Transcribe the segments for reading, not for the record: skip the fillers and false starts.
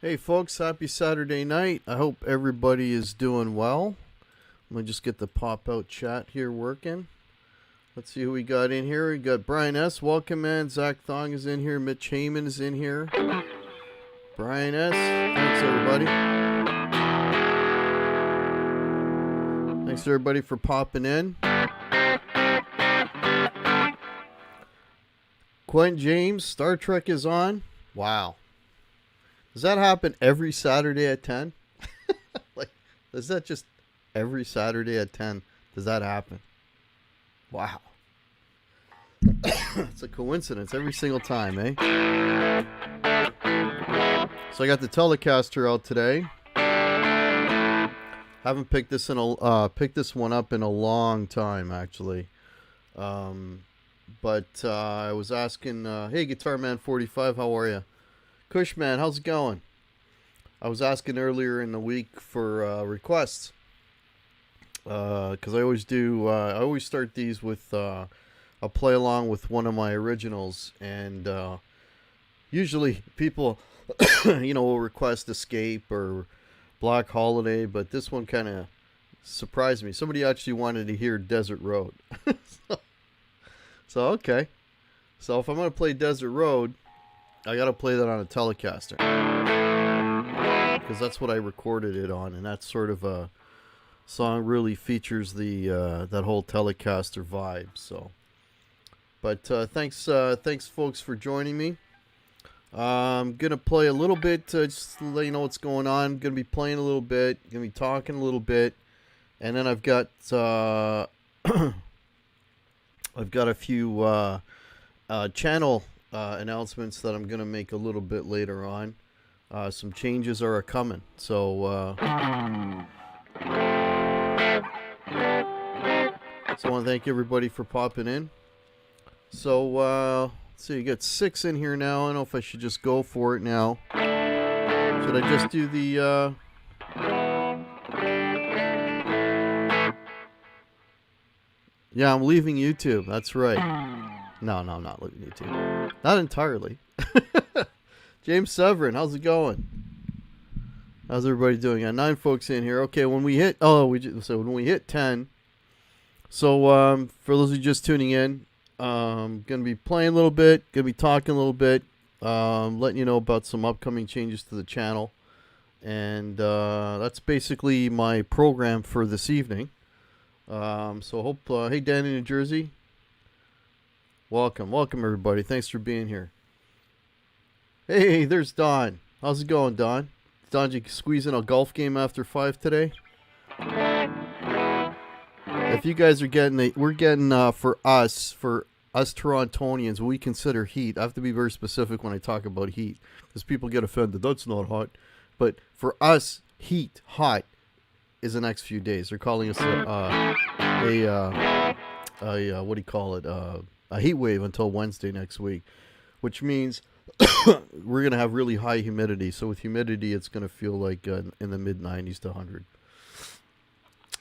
Hey folks, happy Saturday night. I hope everybody is doing well. Let me just get the pop-out chat here working. Let's see who we got in here. We got Brian S. Welcome, man. Zach Thong is in here. Mitch Heyman is in here. Brian S. Thanks, everybody. Thanks, everybody, for popping in. Quentin James, Star Trek is on. Wow. Does that happen every Saturday at 10? Like, is that just every Saturday at 10? Does that happen? Wow. It's a coincidence every single time, eh? So I got the Telecaster out today. Haven't picked this one up in a long time, actually. But I was asking, hey, Guitar Man 45, how are you? Cushman, how's it going? I was asking earlier in the week for requests because I always do. I always start these with a play along with one of my originals, and usually people, will request Escape or Black Holiday, but this one kind of surprised me. Somebody actually wanted to hear Desert Road, so okay. So if I'm gonna play Desert Road, I gotta play that on a Telecaster because that's what I recorded it on, and that sort of a song really features the that whole Telecaster vibe. So, but thanks folks for joining me. I'm gonna play a little bit just to let you know what's going on. I'm gonna be playing a little bit, gonna be talking a little bit, and then I've got I've got a few channel announcements that I'm going to make a little bit later on. Some changes are coming. So, I want to thank everybody for popping in. So, let's see, you got 6 in here now. I don't know if I should just go for it now. Should I just do the... Yeah, I'm leaving YouTube. That's right. No, I'm not leaving YouTube. Not entirely. James Severin, how's it going? How's everybody doing? 9 folks in here. Okay, when we hit when we hit 10. So for those of you just tuning in, gonna be playing a little bit, gonna be talking a little bit, letting you know about some upcoming changes to the channel, and that's basically my program for this evening. So hope hey Dan in New Jersey. Welcome everybody. Thanks for being here. Hey, there's Don. How's it going, Don? Don, did you squeeze in a golf game after 5 today? If you guys are getting we're getting for us Torontonians, what we consider heat. I have to be very specific when I talk about heat because people get offended. That's not hot. But for us, hot is the next few days. They're calling us a what do you call it? A heat wave until Wednesday next week, which means we're going to have really high humidity. So with humidity, it's going to feel like in the mid-90s to 100.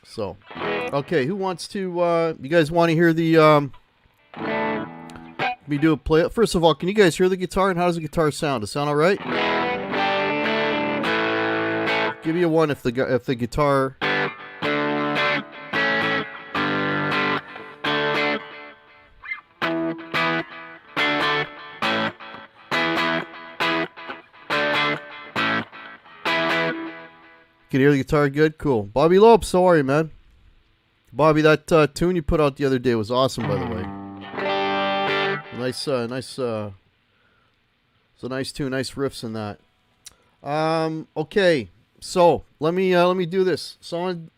So, okay, who wants to, you guys want to hear the, me do a play? First of all, can you guys hear the guitar, and how does the guitar sound? Does it sound all right? Give me a 1 if the guitar... Can you hear the guitar good? Cool. Bobby Lopes, how are you, man? Bobby, that tune you put out the other day was awesome, by the way. Nice, it's a nice tune, nice riffs in that. Okay, so let me do this song.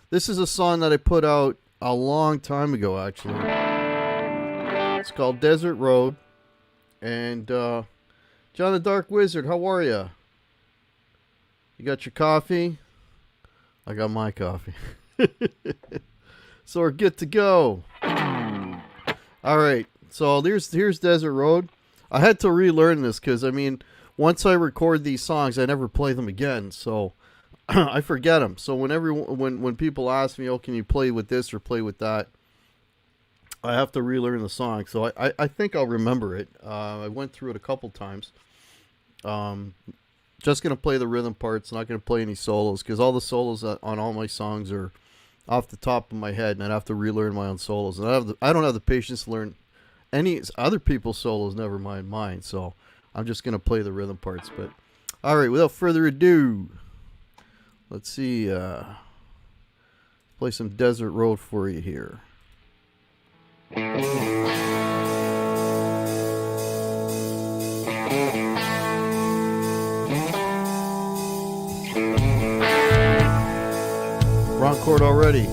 This is a song that I put out a long time ago, actually. It's called Desert Road. And, John the Dark Wizard, how are you? You got your coffee? I got my coffee. So we're good to go. Alright, so here's Desert Road. I had to relearn this because, I mean, once I record these songs, I never play them again. So I forget them. So when people ask me, oh, can you play with this or play with that, I have to relearn the song. So I think I'll remember it. I went through it a couple times. Just going to play the rhythm parts. Not going to play any solos because all the solos on all my songs are off the top of my head, and I'd have to relearn my own solos. And I don't have the patience to learn any other people's solos, never mind mine. So I'm just going to play the rhythm parts. But all right, without further ado, let's see. Play some Desert Road for you here. Wrong chord already.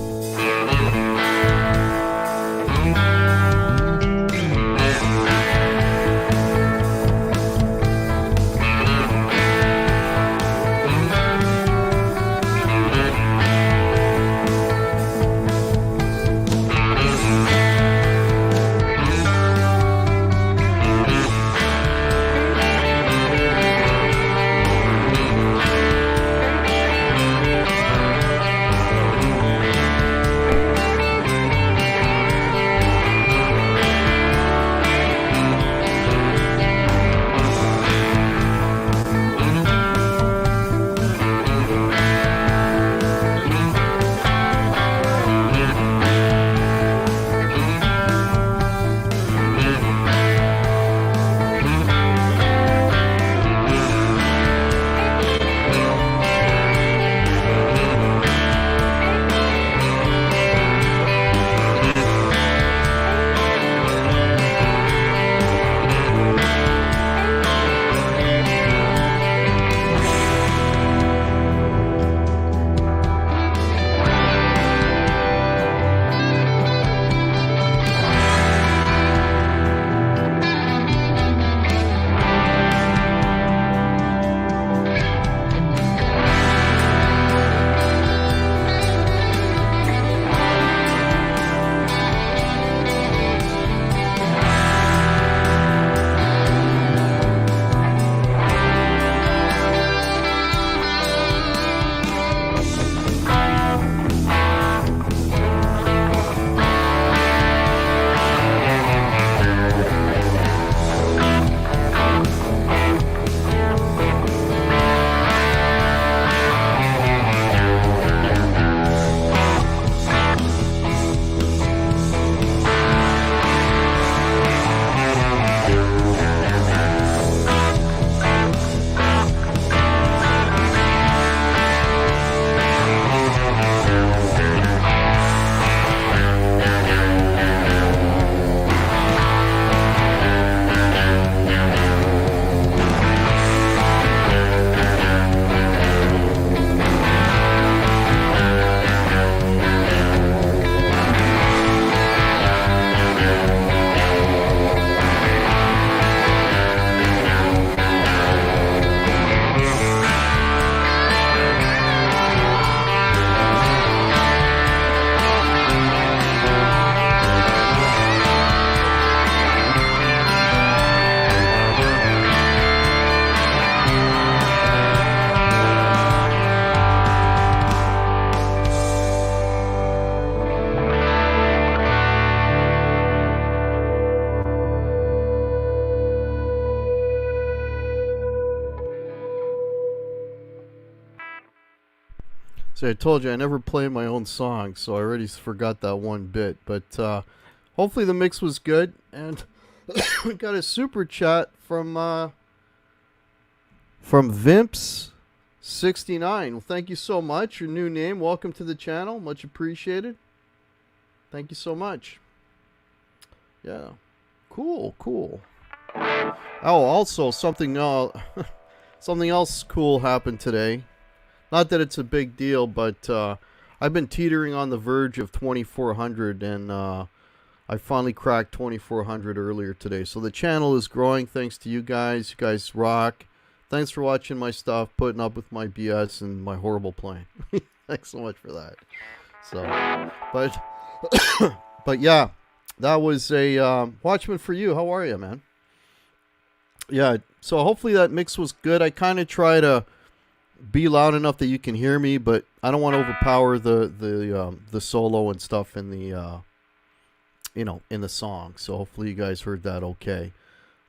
So I told you I never play my own songs, so I already forgot that one bit. But hopefully the mix was good. And we got a super chat from Vimps69. Well, thank you so much. Your new name. Welcome to the channel. Much appreciated. Thank you so much. Yeah. Cool, cool. Oh, also something something else cool happened today. Not that it's a big deal, but I've been teetering on the verge of 2400, and I finally cracked 2400 earlier today. So the channel is growing thanks to you guys. You guys rock. Thanks for watching my stuff, putting up with my BS and my horrible playing. Thanks so much for that. So, but yeah, that was a Watchman for you. How are you, man? Yeah, so hopefully that mix was good. I kind of try to be loud enough that you can hear me, but I don't want to overpower the solo and stuff in the in the song. So hopefully you guys heard that okay.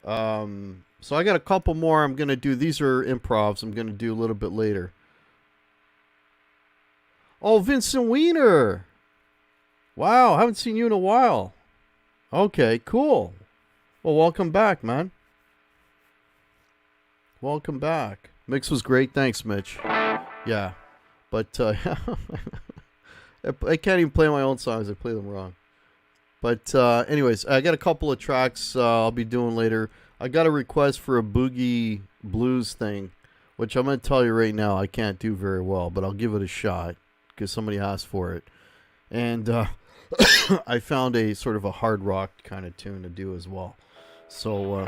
So I got a couple more I'm gonna do. These are improvs. I'm gonna do a little bit later. Oh, Vincent Wiener. Wow, I haven't seen you in a while. Okay, cool. Well, welcome back, man. Welcome back. Mix was great. Thanks, Mitch. Yeah. But I can't even play my own songs. I play them wrong. But anyways, I got a couple of tracks I'll be doing later. I got a request for a boogie blues thing, which I'm going to tell you right now I can't do very well, but I'll give it a shot because somebody asked for it. And I found a sort of a hard rock kind of tune to do as well. So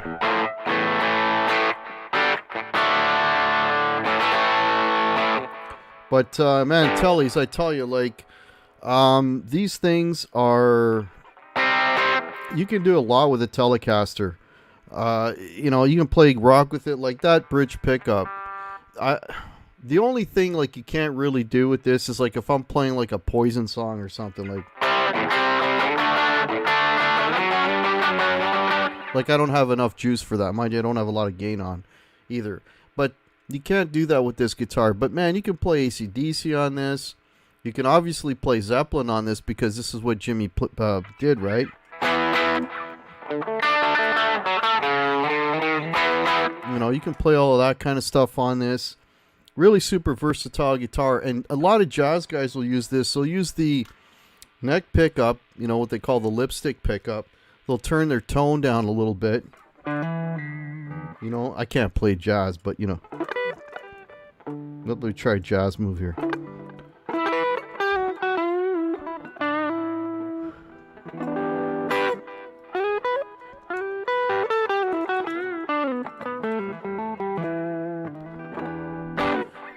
but man, Tellies, I tell you, like these things are, you can do a lot with a Telecaster. You know, you can play rock with it, like that bridge pickup. The only thing like you can't really do with this is like if I'm playing like a Poison song or something, like I don't have enough juice for that. Mind you, I don't have a lot of gain on either. But you can't do that with this guitar. But man, you can play AC/DC on this. You can obviously play Zeppelin on this because this is what Jimmy did, right? You know, you can play all of that kind of stuff on this. Really super versatile guitar. And a lot of jazz guys will use this. They'll use the neck pickup, you know, what they call the lipstick pickup. They'll turn their tone down a little bit. You know, I can't play jazz, but, you know. Let me try a jazz move here.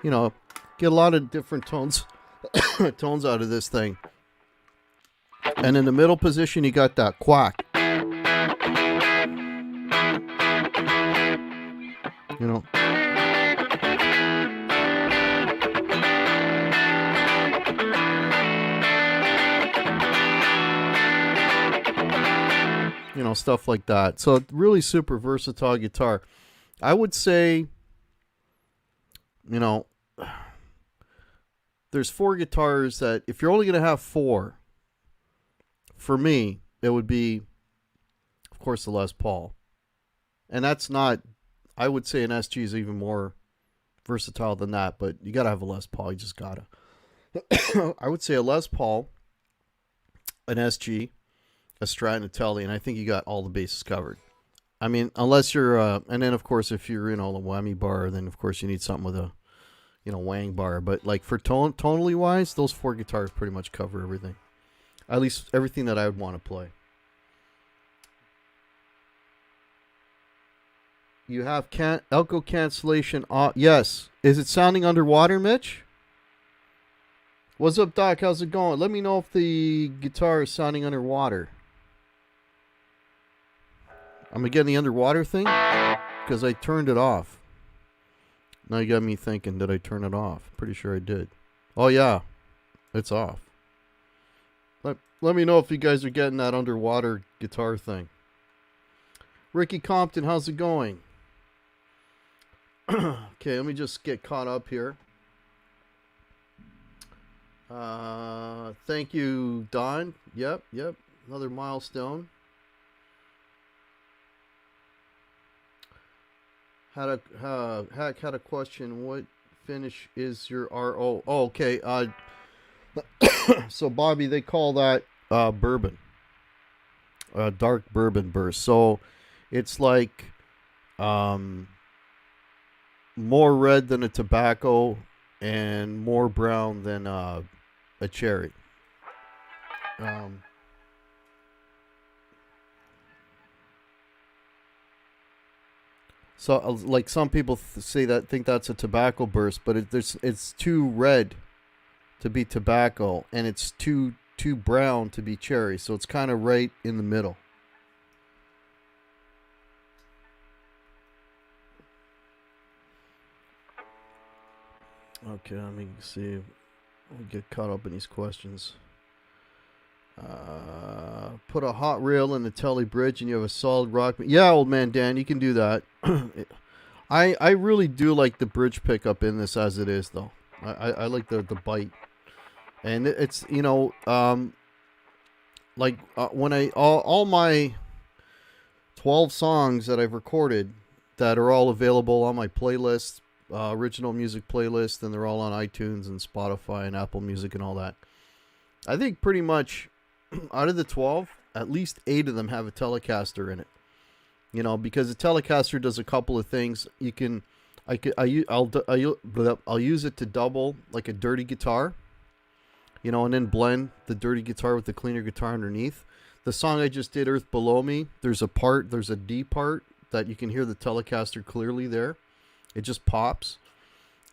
You know, get a lot of different tones tones out of this thing. And in the middle position, you got that quack. You know. You know, stuff like that. So really super versatile guitar. I would say, you know, there's 4 guitars that if you're only going to have 4, for me, it would be, of course, the Les Paul. And that's not, I would say an SG is even more versatile than that, but you got to have a Les Paul. You just got to. I would say a Les Paul, an SG, a Strat, and a Telly, and I think you got all the bases covered. I mean, unless you're, and then, of course, if you're in all the whammy bar, then, of course, you need something with a, you know, wang bar. But, like, for tonally wise, those 4 guitars pretty much cover everything. At least everything that I would want to play. You have echo cancellation. Yes. Is it sounding underwater, Mitch? What's up, Doc? How's it going? Let me know if the guitar is sounding underwater. I'm getting the underwater thing because I turned it off. Now you got me thinking, did I turn it off? Pretty sure I did. Oh, yeah. It's off. Let me know if you guys are getting that underwater guitar thing. Ricky Compton, how's it going? Okay, let me just get caught up here. Thank you, Don. Yep. Another milestone. Hack had a question. What finish is your RO? Oh, okay. So, Bobby, they call that bourbon. Dark bourbon burst. So, it's like more red than a tobacco and more brown than a a cherry. Um, so like some people say that think that's a tobacco burst, but it's too red to be tobacco, and it's too brown to be cherry. So it's kind of right in the middle. Okay, let me see. We'll get caught up in these questions. Put a hot rail in the Telly bridge and you have a solid rock. Yeah, old man Dan, you can do that. I really do like the bridge pickup in this as it is, though. I like the bite. And it's, like when all my 12 songs that I've recorded that are all available on my playlist, original music playlist, and they're all on iTunes and Spotify and Apple Music and all that. I think pretty much out of the 12, at least 8 of them have a Telecaster in it. Because the Telecaster does a couple of things. I'll use it to double like a dirty guitar, and then blend the dirty guitar with the cleaner guitar underneath. The song I just did, Earth Below Me, there's a D part that you can hear the Telecaster clearly there. It just pops.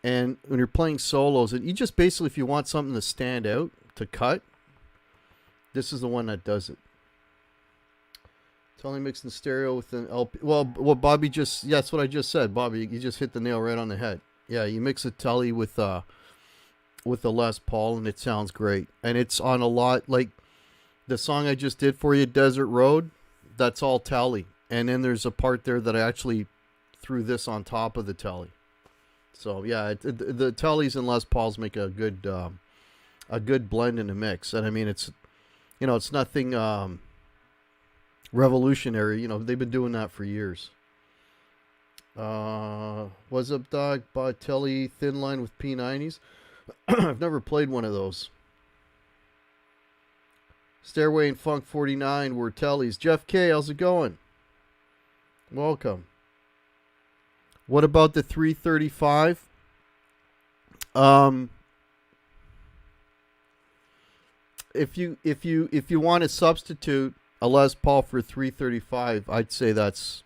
And when you're playing solos, and you just basically, if you want something to stand out, to cut, this is the one that does it. Totally mixed in stereo with an LP. Well, Bobby that's what I just said. Bobby, you just hit the nail right on the head. Yeah, you mix a Telly with a Les Paul, and it sounds great. And it's on a lot, like the song I just did for you, Desert Road, that's all Telly. And then there's a part there that I actually threw this on top of the Telly. So yeah, the Tellys and Les Pauls make a good blend in the mix. And I mean, it's nothing revolutionary. They've been doing that for years. What's up, dog? Bought Telly thin line with P90s. I've never played one of those. Stairway and Funk 49 were Tellys. Jeff K, how's it going? Welcome. What about the 335? If you want to substitute a Les Paul for 335, I'd say that's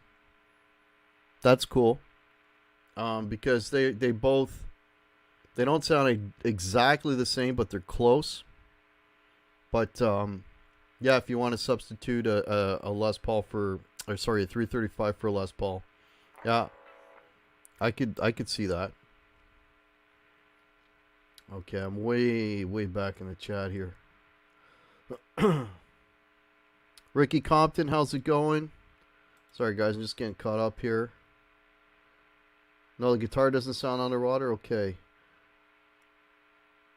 cool. Because they don't sound exactly the same, but they're close. But yeah, if you want to substitute a Les Paul a 335 for a Les Paul, yeah, I could see that. Okay, I'm way back in the chat here. Ricky Compton, how's it going? Sorry guys, I'm just getting caught up here. No, the guitar doesn't sound underwater. Okay.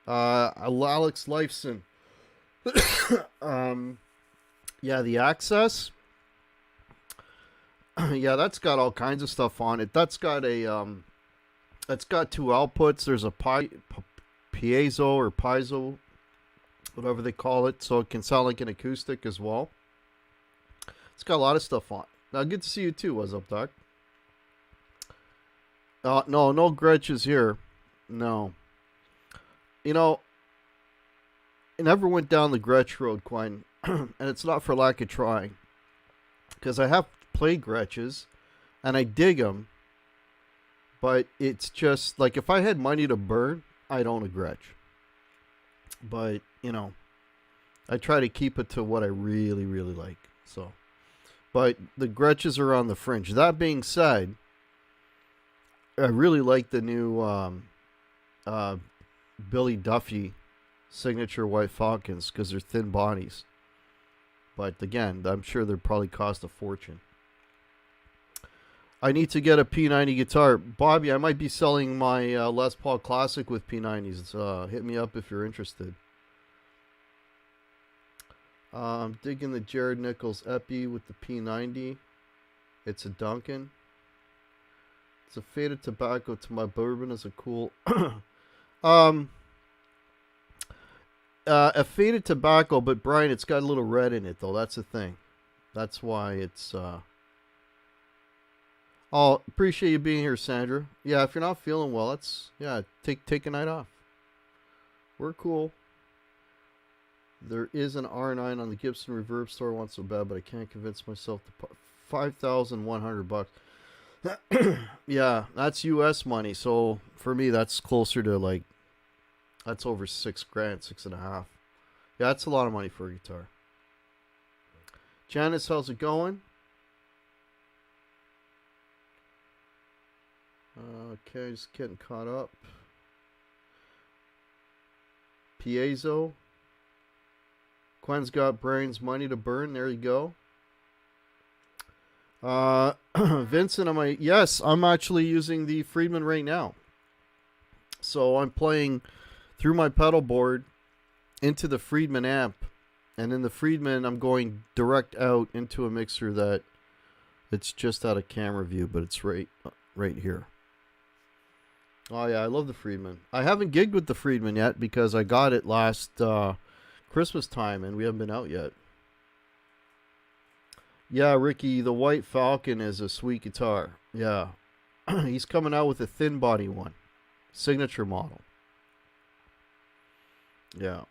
Alex Lifeson. Yeah, the Access. Yeah, that's got all kinds of stuff on it. That's got that's got 2 outputs. There's a piezo or piezo, whatever they call it, so it can sound like an acoustic as well. It's got a lot of stuff on. Now, good to see you too. What's up, Doc? No Gretches here. No. I never went down the Gretsch road, Quine, and it's not for lack of trying, because I have played Gretches, and I dig them, but it's just, like, if I had money to burn, I'd own a Gretsch. But, I try to keep it to what I really, really like, so. But the Gretches are on the fringe. That being said, I really like the new Billy Duffy signature White Falcons because they're thin bodies. But again, I'm sure they'd probably cost a fortune. I need to get a P90 guitar. Bobby, I might be selling my Les Paul Classic with P90s. Hit me up if you're interested. Digging the Jared Nichols Epi with the P90. It's a Duncan. It's a faded tobacco to my bourbon is a cool... a faded tobacco, but Brian, it's got a little red in it, though. That's the thing. That's why it's... Oh, appreciate you being here, Sandra. Yeah, if you're not feeling well, take a night off. We're cool. There is an R9 on the Gibson Reverb store. I want so bad, but I can't convince myself to. $5,100. Yeah, that's U.S. money. So for me, that's closer to like, that's over $6,000, 6.5. Yeah, that's a lot of money for a guitar. Janice, how's it going? Okay, just getting caught up. Piezo. Quinn's got brains, money to burn. There you go. Vincent, yes, I'm actually using the Friedman right now. So I'm playing through my pedal board into the Friedman amp, and in the Friedman I'm going direct out into a mixer that it's just out of camera view, but it's right here. Oh yeah, I love the Friedman. I haven't gigged with the Friedman yet because I got it last Christmas time and we haven't been out yet. Yeah, Ricky, the White Falcon is a sweet guitar. Yeah. He's coming out with a thin body one. Signature model. Yeah.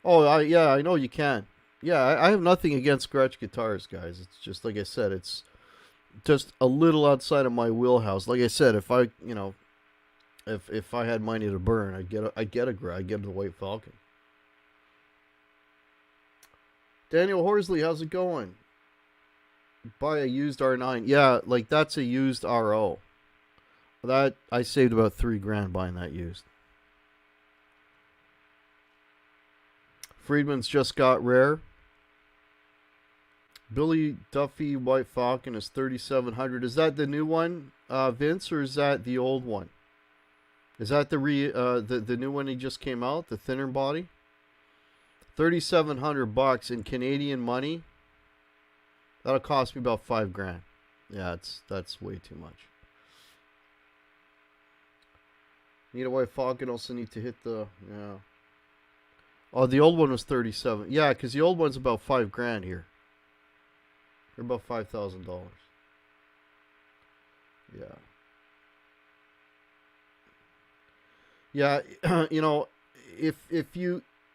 Oh, I know you can. Yeah, I have nothing against scratch guitars, guys. It's just, like I said, it's just a little outside of my wheelhouse. Like I said, if I, if I had money to burn, I'd get the White Falcon. Daniel Horsley, how's it going? Buy a used R9. Yeah, like that's a used RO. That I saved about $3,000 buying that used. Friedman's just got rare. Billy Duffy White Falcon is $3,700. Is that the new one, Vince, or is that the old one? Is that the new one he just came out, the thinner body? $3,700 in Canadian money. That'll cost me about $5,000. Yeah, that's way too much. Need a White Falcon. Also need to hit the Oh, the old one was 37. Yeah, because the old one's about $5,000 here. They're about $5,000. Yeah. Yeah,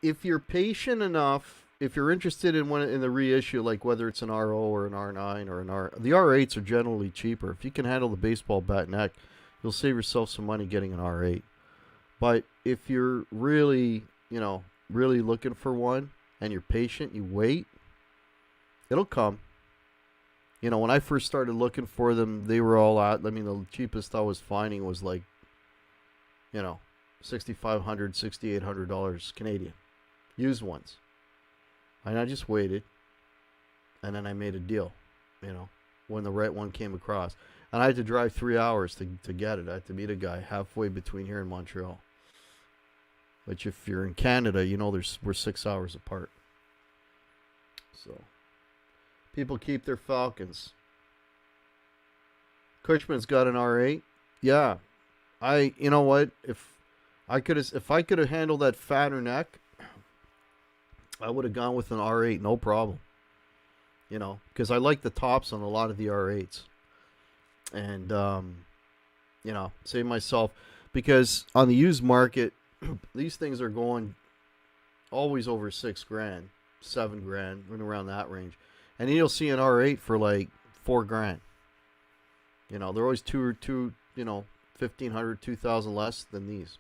if you're patient enough, if you're interested in the reissue, like whether it's an RO or an R9 or the R8s are generally cheaper. If you can handle the baseball bat neck, you'll save yourself some money getting an R8. But if you're really, really looking for one and you're patient, you wait, it'll come. When I first started looking for them, they were all out. I mean, the cheapest I was finding was like, $6,500, $6,800 Canadian. Used ones. And I just waited. And then I made a deal, when the right one came across. And I had to drive 3 hours to get it. I had to meet a guy halfway between here and Montreal. Which if you're in Canada, we're 6 hours apart. So people keep their Falcons. Cushman's got an R8. Yeah. You know what? If I could have handled that fatter neck, I would have gone with an R8, no problem. Because I like the tops on a lot of the R8s. And, save myself. Because on the used market, these things are going always over $6,000, $7,000, right around that range. And you'll see an R8 for like $4,000. They're always $1,500, $2,000 less than these.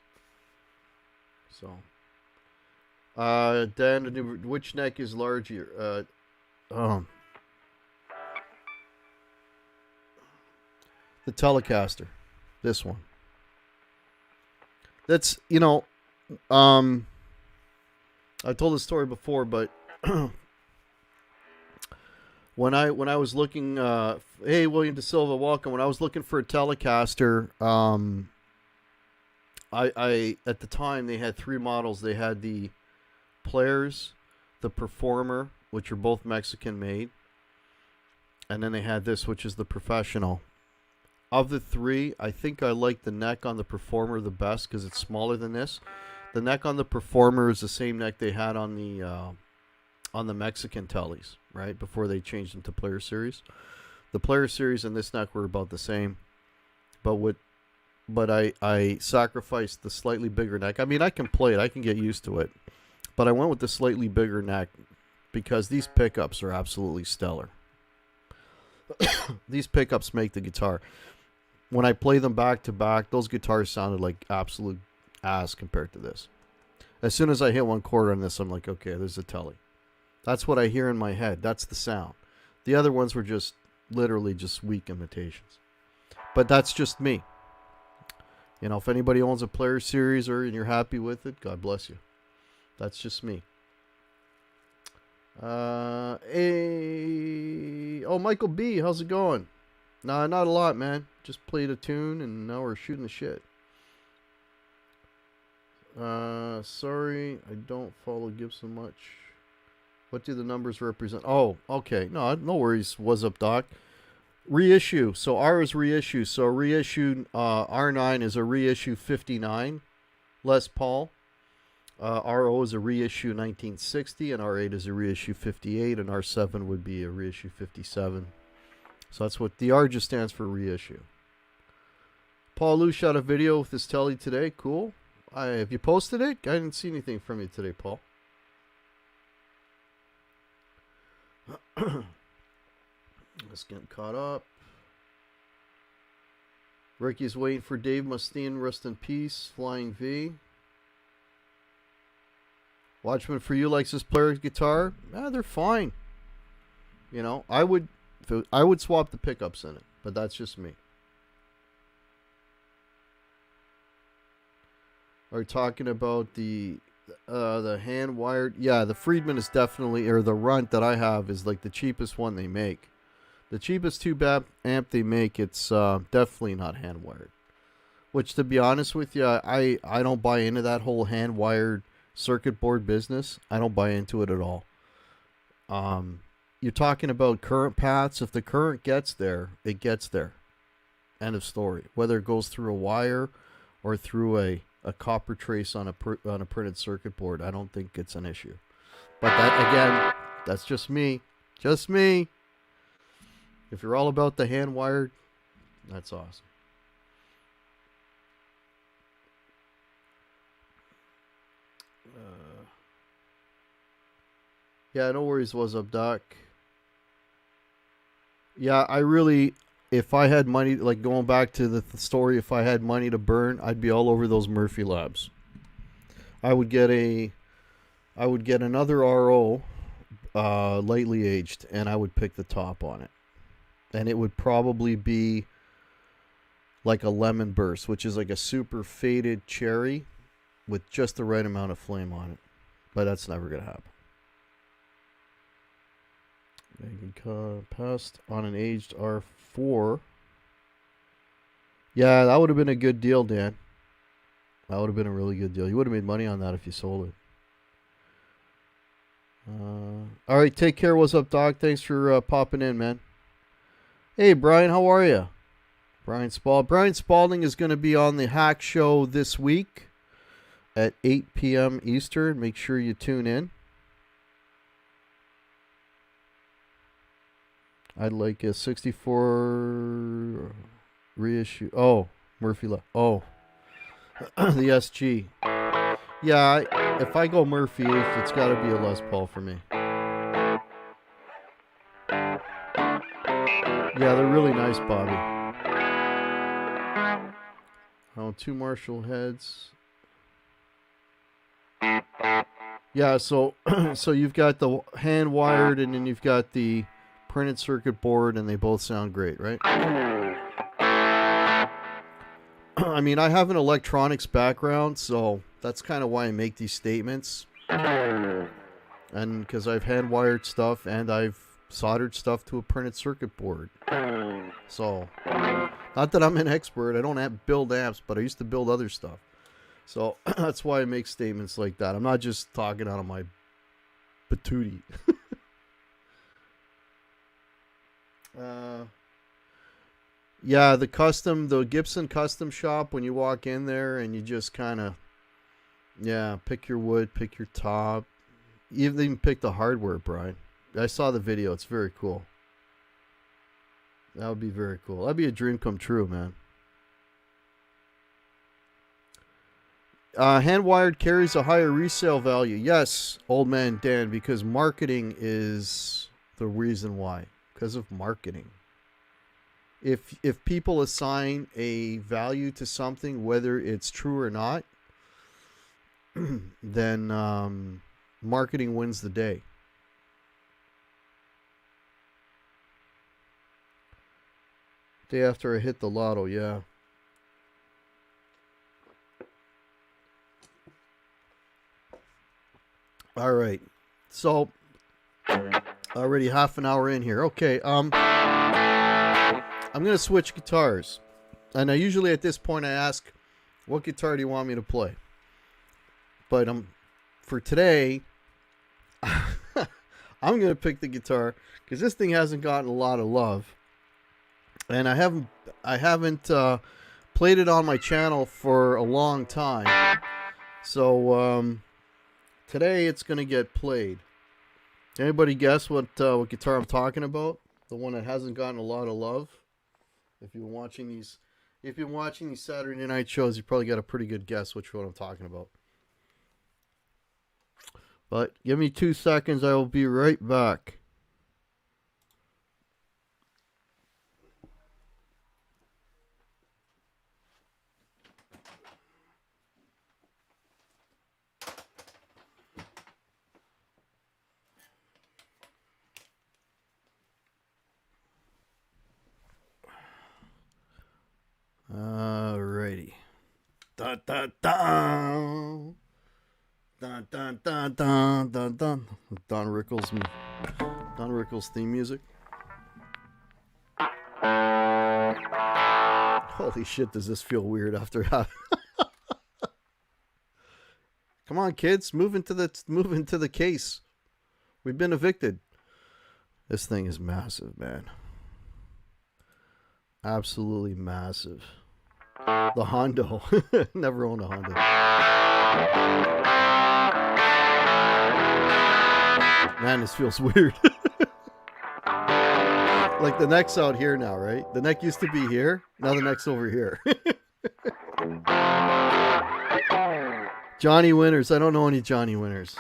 So, Dan, which neck is larger? The Telecaster, this one. That's I told this story before, but when I was looking, hey William De Silva, welcome. When I was looking for a Telecaster, I at the time they had 3 models. They had the Players, the Performer, which are both Mexican made, and then they had this, which is the Professional. Of the 3, I think I like the neck on the Performer the best because it's smaller than this. The neck on the Performer is the same neck they had on the Mexican Tellies, right, before they changed them to Player Series. The Player Series and this neck were about the same. But what but I sacrificed the slightly bigger neck. I mean, I can play it. I can get used to it. But I went with the slightly bigger neck because these pickups are absolutely stellar. These pickups make the guitar. When I play them back to back, those guitars sounded like absolute ass compared to this. As soon as I hit one chord on this, I'm like, okay, there's a telly. That's what I hear in my head. That's the sound. The other ones were just literally just weak imitations. But that's just me. You know, if anybody owns a Player Series and you're happy with it, God bless you. That's just me. Oh, Michael B, how's it going? Nah, not a lot, man. Just played a tune and now we're shooting the shit. Sorry, I don't follow Gibson much. What do the numbers represent? Oh, okay. No worries. What's up, Doc? Reissue. So R is reissue. So reissue R9 is a reissue 59 Les Paul. RO is a reissue 1960, and R8 is a reissue 58, and R7 would be a reissue 57. So that's what the R just stands for, reissue. Paul Lou shot a video with his telly today. Cool. Have you posted it? I didn't see anything from you today, Paul. Just getting caught up. Ricky's waiting for Dave Mustaine. Rest in peace. Flying V. Watchman for you likes this player's guitar. They're fine. You know, I would swap the pickups in it, but that's just me. Are we talking about the hand wired? Yeah, the Friedman is definitely, or the Runt that I have is like the cheapest one they make. The cheapest tube amp they make, it's definitely not hand wired. Which, to be honest with you, I don't buy into that whole hand wired circuit board business. I don't buy into it at all. You're talking about current paths. If the current gets there, it gets there. End of story. Whether it goes through a wire or through a copper trace on a printed circuit board, I don't think it's an issue. But that, again, that's just me. Just me. If you're all about the hand wired, that's awesome. Yeah, no worries. What's up, Doc? Yeah, I really, if I had money, like going back to the story, if I had money to burn, I'd be all over those Murphy Labs. I would get another RO, lightly aged, and I would pick the top on it. And it would probably be like a lemon burst, which is like a super faded cherry with just the right amount of flame on it. But that's never going to happen. Passed on an aged R4. Yeah, that would have been a good deal, Dan. That would have been a really good deal. You would have made money on that if you sold it. All right, take care. What's up, Doc? Thanks for popping in, man. Hey, Brian, how are you? Brian Spalding is going to be on the Hack Show this week at 8 p.m. Eastern. Make sure you tune in. I'd like a 64 reissue. Oh, Murphy Lab. Oh, the SG. Yeah, if I go Murphy, it's got to be a Les Paul for me. Yeah, they're really nice, Bobby. Oh, 2 Marshall heads. Yeah, so so you've got the hand wired and then you've got the printed circuit board, and they both sound great, right? I mean, I have an electronics background, so that's kind of why I make these statements. And because I've hand wired stuff and I've soldered stuff to a printed circuit board. So, not that I'm an expert, I don't build amps, but I used to build other stuff. So, that's why I make statements like that. I'm not just talking out of my patootie. Yeah, the Gibson custom shop, when you walk in there and you just kind of, pick your wood, pick your top. You even pick the hardware, Brian. I saw the video. It's very cool. That would be very cool. That'd be a dream come true, man. Hand-wired carries a higher resale value. Yes, old man Dan, because marketing is the reason why. Because of marketing. If people assign a value to something, whether it's true or not, then marketing wins the day. Day after I hit the lotto, yeah. All right. So already half an hour in here. Okay. I'm going to switch guitars. And I usually at this point I ask, what guitar do you want me to play? But for today, I'm going to pick the guitar because this thing hasn't gotten a lot of love. And I haven't played it on my channel for a long time. So today it's going to get played. Anybody guess what guitar I'm talking about? The one that hasn't gotten a lot of love. If you're watching these Saturday night shows, you probably got a pretty good guess which one I'm talking about. But give me 2 seconds. I will be right back. Alrighty. Dun dun dun. Dun dun dun dun dun dun. Don Rickles theme music. Holy shit, does this feel weird after having Come on, kids, move into the case. We've been evicted. This thing is massive, man. Absolutely massive. The Hondo. Never owned a Hondo. Man, this feels weird. Like the neck's out here now, right? The neck used to be here. Now the neck's over here. Johnny Winners. I don't know any Johnny Winners.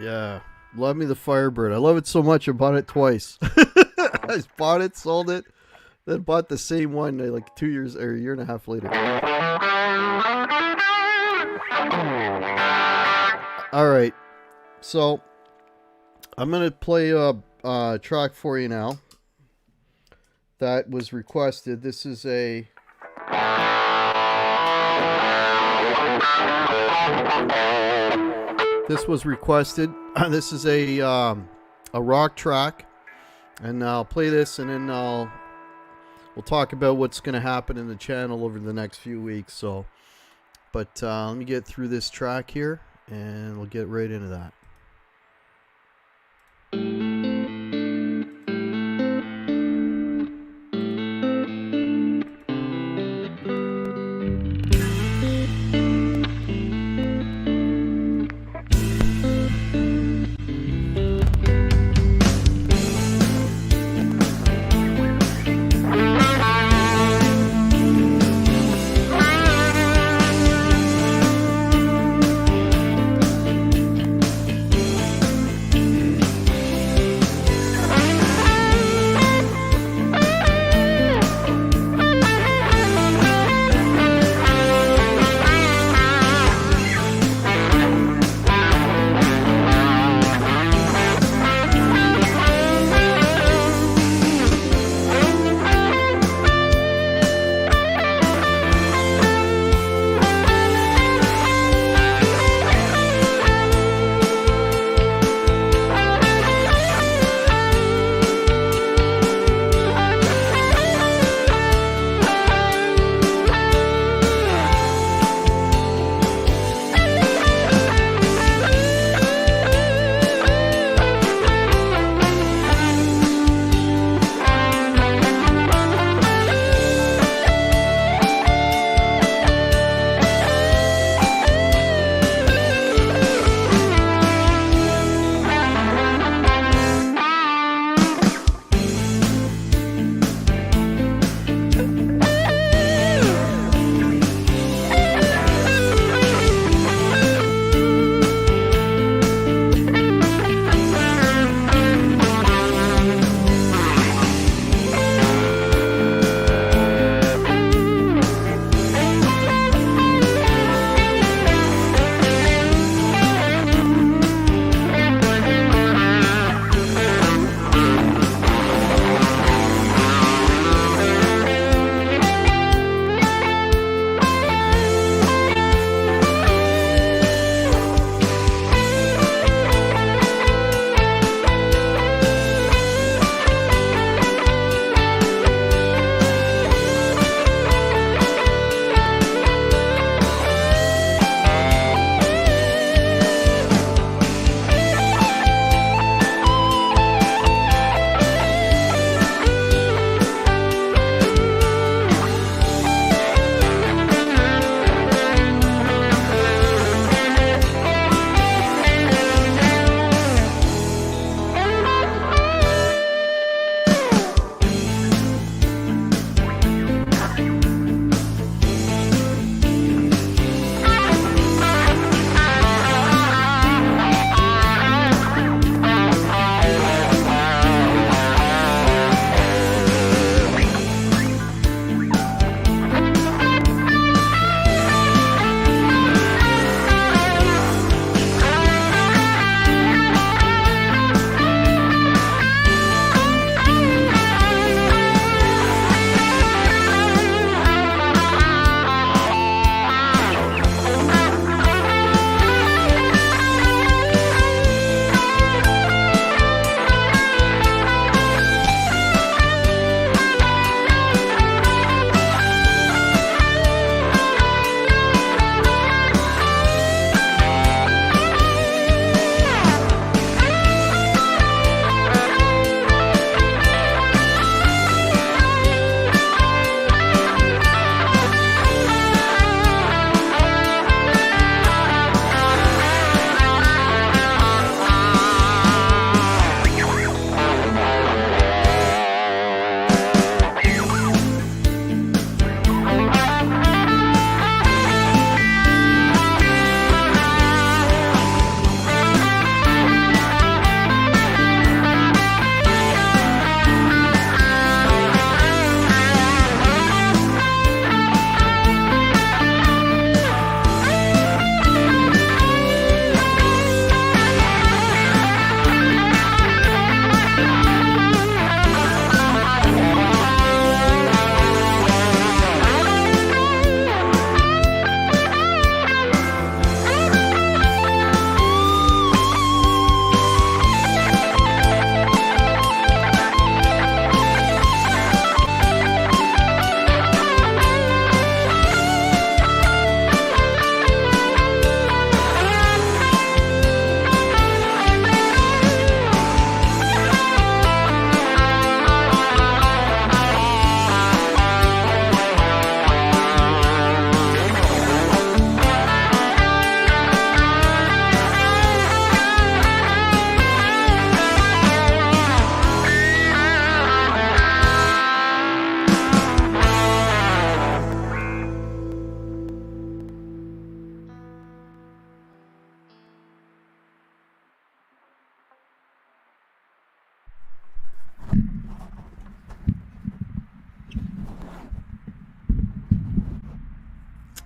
Yeah, love me the Firebird. I love it so much I bought it twice. I bought it, sold it, then bought the same one like 2 years or a year and a half later. All right, so I'm gonna play a track for you now that was requested. This is a This was requested. This is a rock track, and I'll play this, and then we'll talk about what's going to happen in the channel over the next few weeks. So, but let me get through this track here, and we'll get right into that.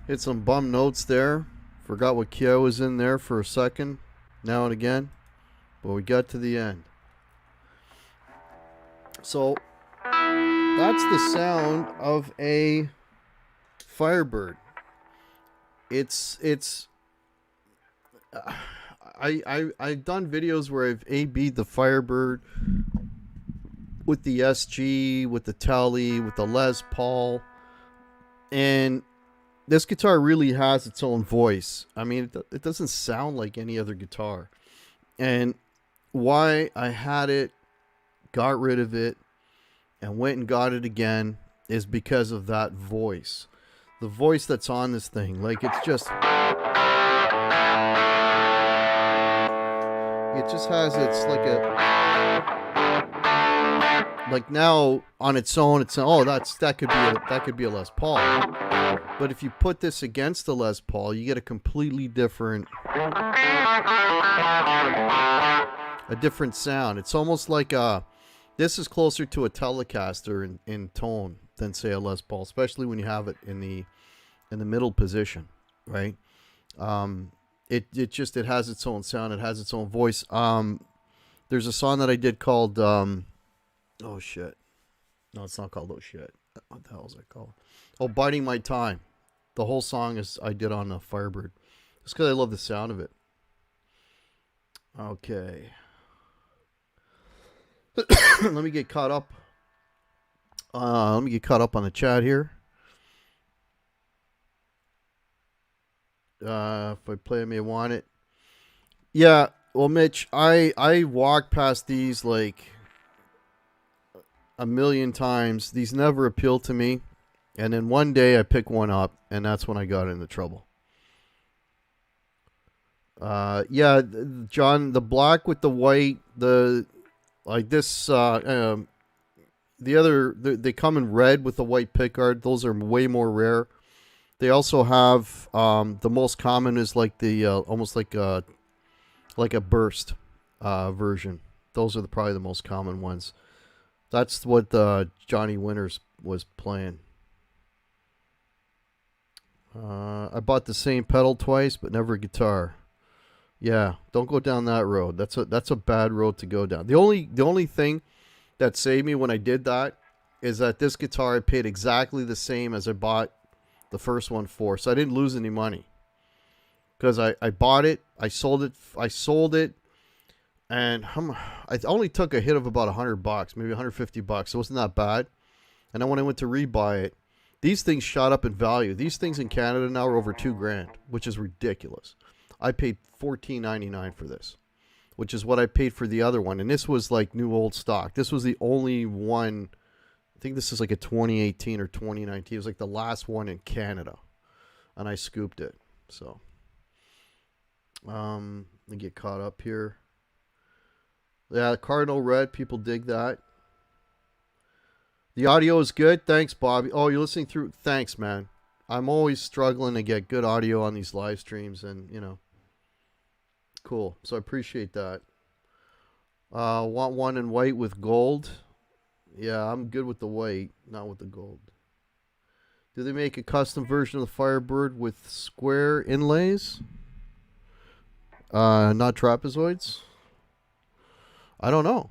Hit some bum notes there. Forgot what key I was in there for a second, now and again. But we got to the end. So that's the sound of a Firebird. I've done videos where I've A-B'd the Firebird with the SG, with the Tele, with the Les Paul, and this guitar really has its own voice. I mean, it doesn't sound like any other guitar. And why I had it, got rid of it, and went and got it again is because of that voice. The voice that's on this thing. Like, it just has, it's like now on its own, it's, oh, that could be a Les Paul. But if you put this against the Les Paul, you get a completely different sound. It's almost like this is closer to a Telecaster in tone than, say, a Les Paul, especially when you have it in the middle position, right? It has its own sound. It has its own voice. There's a song that I did called oh shit. No, it's not called Oh Shit. What the hell is it called? Oh, Biding My Time. The whole song I did on the Firebird. Just because I love the sound of it. Okay. Let me get caught up. Let me get caught up on the chat here. If I play, I may want it. Yeah, well, Mitch, I walked past these like a million times. These never appealed to me. And then one day I picked one up, and that's when I got into trouble. Yeah, John, the black with the white, they come in red with the white pickguard. Those are way more rare. They also have the most common is like the almost like a burst version. Those are probably the most common ones. That's what Johnny Winters was playing. I bought the same pedal twice, but never a guitar. Yeah, don't go down that road. That's a bad road to go down. The only thing that saved me when I did that is that this guitar I paid exactly the same as I bought the first one for, so I didn't lose any money. Because I bought it, I sold it, and I only took a hit of about $100, maybe $150. It wasn't that bad. And then when I went to rebuy it, these things shot up in value. These things in Canada now are over $2,000, which is ridiculous. I paid $14.99 for this, which is what I paid for the other one. And this was like new old stock. This was the only one. I think this is like a 2018 or 2019. It was like the last one in Canada, and I scooped it. So, let me get caught up here. Yeah, Cardinal Red. People dig that. The audio is good. Thanks, Bobby. Oh, you're listening through. Thanks, man. I'm always struggling to get good audio on these live streams, and cool. So I appreciate that. Want one in white with gold? Yeah, I'm good with the white, not with the gold. Do they make a custom version of the Firebird with square inlays? Not trapezoids? I don't know.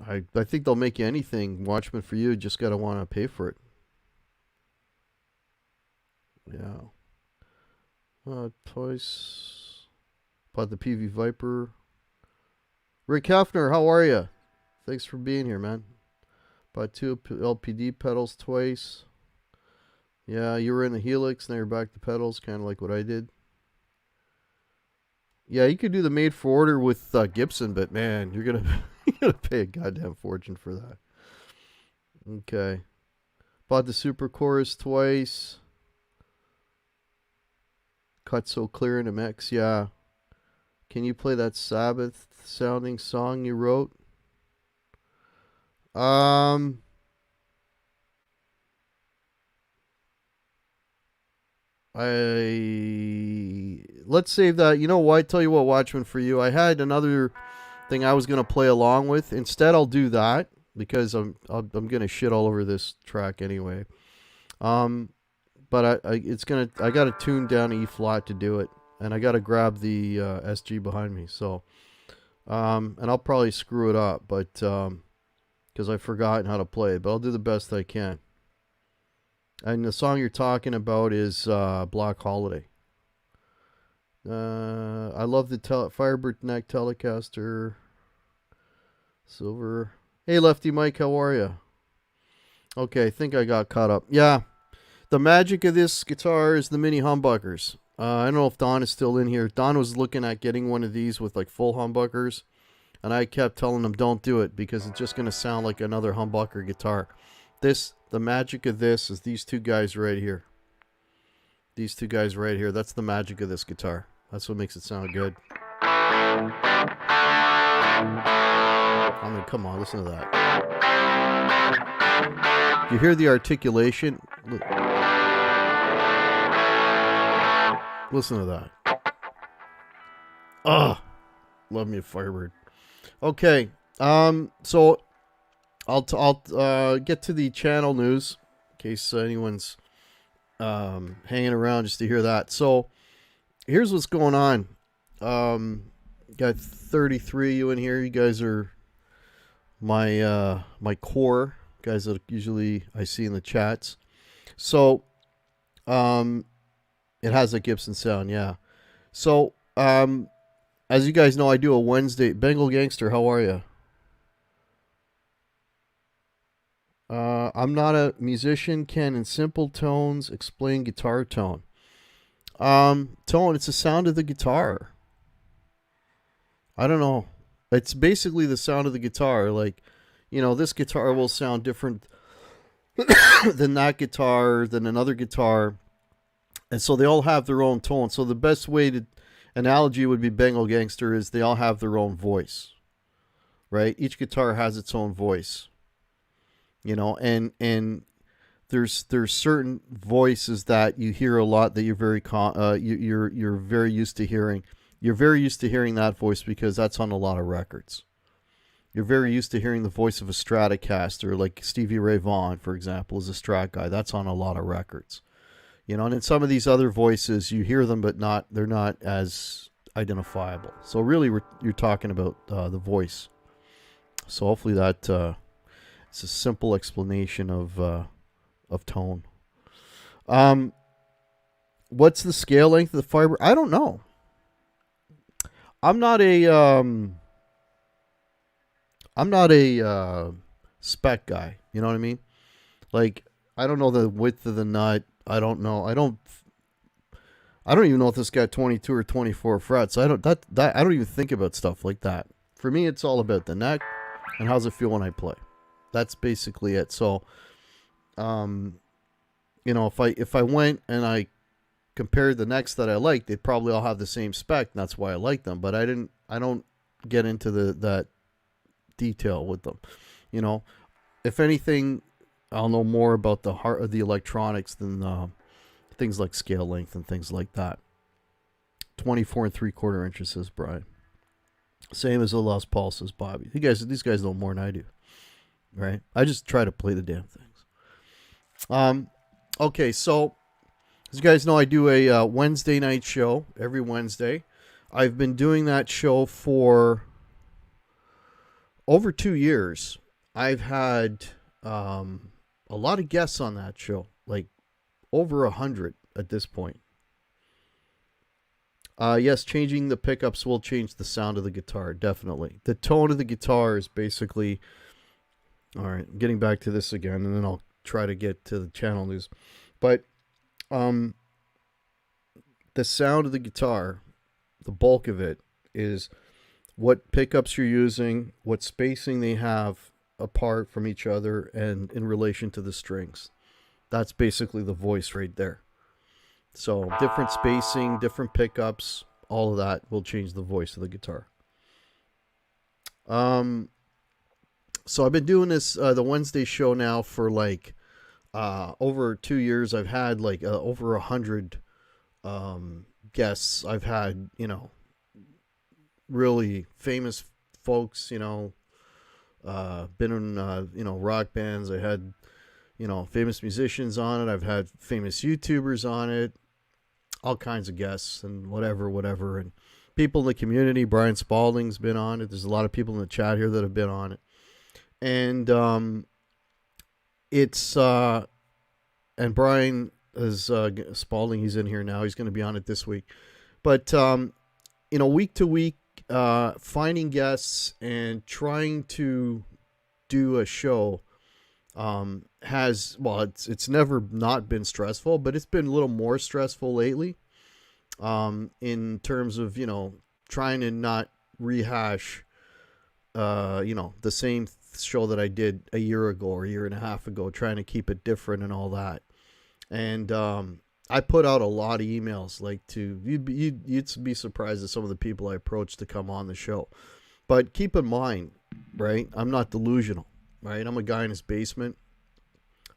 I think they'll make you anything. Watchman for you, just gotta want to pay for it. Yeah. Twice. Bought the PV Viper. Rick Hefner, how are you? Thanks for being here, man. Bought 2 LPD pedals twice. Yeah, you were in the Helix, now you're back to pedals, kind of like what I did. Yeah, you could do the made for order with Gibson, but man, you're gonna pay a goddamn fortune for that. Okay. Bought the Super Chorus twice. Cut So Clear in a mix, yeah. Can you play that Sabbath sounding song you wrote? Let's save that. You know what? Tell you what, Watchman for you. I had another thing I was gonna play along with. Instead, I'll do that because I'm gonna shit all over this track anyway. But but I got to tune down to E flat to do it, and I got to grab the SG behind me. So, and I'll probably screw it up, but because I've forgotten how to play it, but I'll do the best I can. And the song you're talking about is Black Holiday. I love the Firebird neck Telecaster. Silver. Hey, Lefty Mike, how are you? Okay, I think I got caught up. Yeah, the magic of this guitar is the mini humbuckers. I don't know if Don is still in here. Don was looking at getting one of these with like full humbuckers, and I kept telling him don't do it because it's just going to sound like another humbucker guitar. The magic of this is these two guys right here. These two guys right here. That's the magic of this guitar. That's what makes it sound good. I mean, come on, listen to that. You hear the articulation? Listen to that. Love me a Firebird. Okay, so I'll get to the channel news in case anyone's hanging around just to hear that. So here's what's going on. Got 33 you in here. You guys are my core guys that usually I see in the chats. So it has a Gibson sound, yeah. So as you guys know, I do a Wednesday. Bengal Gangster, how are you? I'm not a musician. Can in simple tones explain guitar tone. Tone, it's the sound of the guitar. I don't know. It's basically the sound of the guitar. Like, you know, this guitar will sound different than that guitar, than another guitar. And so they all have their own tone. So the best way to analogy would be Bengal Gangster is they all have their own voice. Right? Each guitar has its own voice. You know, and there's certain voices that you hear a lot that you're you're very used to hearing. You're very used to hearing that voice because that's on a lot of records. You're very used to hearing the voice of a Stratocaster, like Stevie Ray Vaughan, for example, is a Strat guy. That's on a lot of records. You know, and in some of these other voices, you hear them, but they're not as identifiable. So really, you're talking about the voice. So hopefully that it's a simple explanation of tone. What's the scale length of the Firebird? I don't know. I'm not a spec guy. You know what I mean? Like, I don't know the width of the nut. I don't know. I don't even know if this got 22 or 24 frets. I don't even think about stuff like that. For me, it's all about the neck and how's it feel when I play. That's basically it. So, you know, if I went and I compared the necks that I like, they'd probably all have the same spec, and that's why I like them. But I don't get into that detail with them. You know, if anything, I'll know more about the heart of the electronics than things like scale length and things like that. 24 3/4 inches, says Brian. Same as the Les Paul, says Bobby. These guys know more than I do. Right? I just try to play the damn things. Okay, so as you guys know, I do a Wednesday night show every Wednesday. I've been doing that show for over 2 years. I've had a lot of guests on that show, like over 100 at this point. Yes, changing the pickups will change the sound of the guitar, definitely. The tone of the guitar is basically... All right, getting back to this again, and then I'll try to get to the channel news. But the sound of the guitar, the bulk of it, is what pickups you're using, what spacing they have apart from each other, and in relation to the strings. That's basically the voice right there. So different spacing, different pickups, all of that will change the voice of the guitar. So I've been doing this, the Wednesday show now for like over 2 years. I've had like over 100 guests. I've had, you know, really famous folks, you know, been in, you know, rock bands. I had, famous musicians on it. I've had famous YouTubers on it, all kinds of guests and whatever. And people in the community, Brian Spalding's been on it. There's a lot of people in the chat here that have been on it. And it's, and Brian is, Spalding, he's in here now. He's going to be on it this week. But, week to week, finding guests and trying to do a show it's never not been stressful, but it's been a little more stressful lately in terms of, trying to not rehash, the same show that I did a year ago or a year and a half ago, trying to keep it different and all that. And I put out a lot of emails, you'd be surprised at some of the people I approached to come on the show. But keep in mind, right, I'm not delusional, right? I'm a guy in his basement.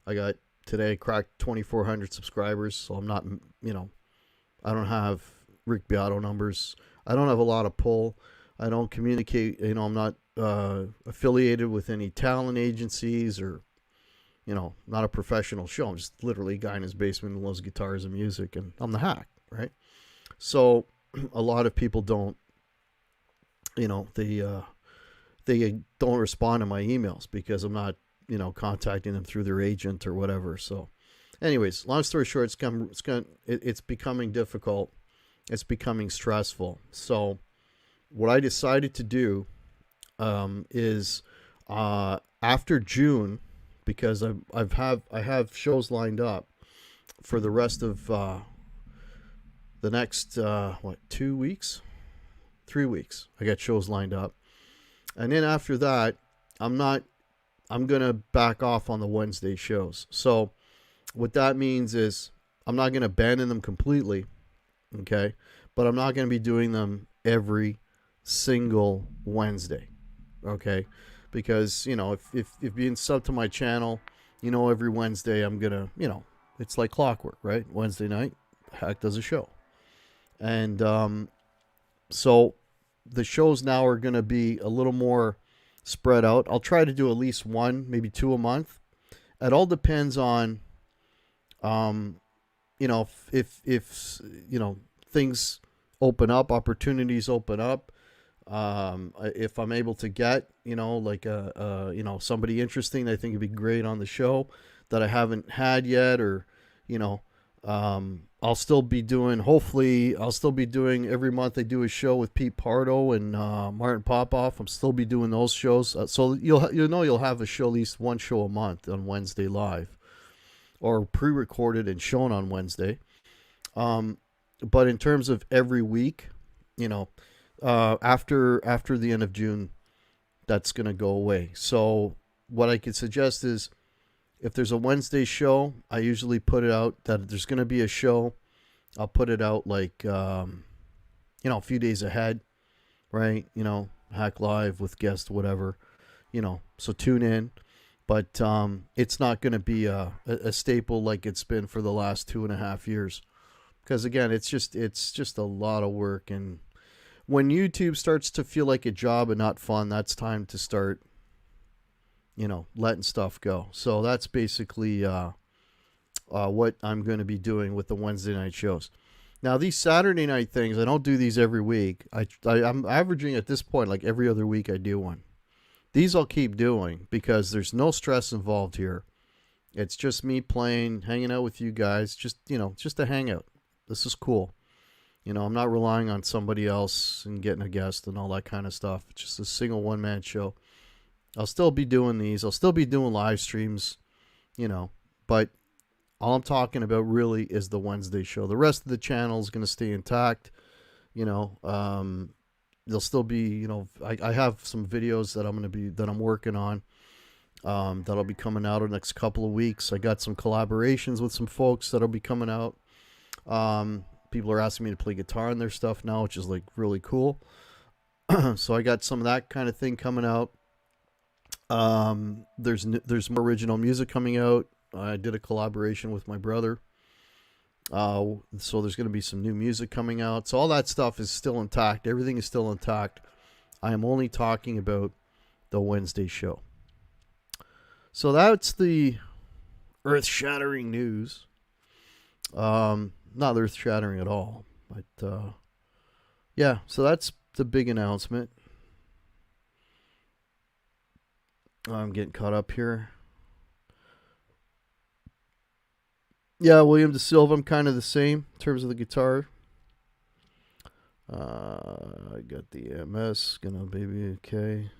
I got today cracked 2,400 subscribers, so I'm not, I don't have Rick Beato numbers. I don't have a lot of pull. I don't communicate, I'm not affiliated with any talent agencies or, not a professional show. I'm just literally a guy in his basement who loves guitars and music, and I'm the hack, right? So a lot of people don't, they don't respond to my emails because I'm not, contacting them through their agent or whatever. So anyways, long story short, it's becoming difficult. It's becoming stressful. So what I decided to do is after June, because I have shows lined up for the rest of the next 2 weeks, 3 weeks. I got shows lined up, and then after that, I'm gonna back off on the Wednesday shows. So what that means is I'm not gonna abandon them completely, okay? But I'm not gonna be doing them every single Wednesday, okay? Because if being sub to my channel, every Wednesday I'm gonna, it's like clockwork, right? Wednesday night, Hack does a show, and so the shows now are gonna be a little more spread out. I'll try to do at least one, maybe two a month. It all depends on, if things open up, opportunities open up. If I'm able to get, somebody interesting that I think would be great on the show that I haven't had yet, or, I'll still be doing every month. I do a show with Pete Pardo and Martin Popoff. I'm still be doing those shows. So you'll have a show, at least one show a month on Wednesday live, or pre-recorded and shown on Wednesday. But in terms of every week, after the end of June, that's going to go away. So what I could suggest is, if there's a Wednesday show, I usually put it out that there's going to be a show. I'll put it out a few days ahead, right? Hack Live with guests, whatever, so tune in. But it's not going to be a staple like it's been for the last 2.5 years. Because again, it's just a lot of work. And when YouTube starts to feel like a job and not fun, that's time to start, letting stuff go. So that's basically what I'm going to be doing with the Wednesday night shows. Now, these Saturday night things, I don't do these every week. I'm averaging at this point, like every other week I do one. These I'll keep doing because there's no stress involved here. It's just me playing, hanging out with you guys, just a hangout. This is cool. I'm not relying on somebody else and getting a guest and all that kind of stuff. It's just a single one-man show. I'll still be doing these. I'll still be doing live streams, but all I'm talking about really is the Wednesday show. The rest of the channel is going to stay intact. There'll still be, I have some videos that I'm working on, that'll be coming out in the next couple of weeks. I got some collaborations with some folks that'll be coming out. People are asking me to play guitar on their stuff now, which is really cool. So I got some of that kind of thing coming out. There's more original music coming out. I did a collaboration with my brother. So there's going to be some new music coming out. So all that stuff is still intact. Everything is still intact. I am only talking about the Wednesday show. So that's the earth-shattering news. Not earth-shattering at all, but yeah. So that's the big announcement. I'm getting caught up here. Yeah, William De Silva, I'm kind of the same in terms of the guitar. I got the MS, gonna baby okay.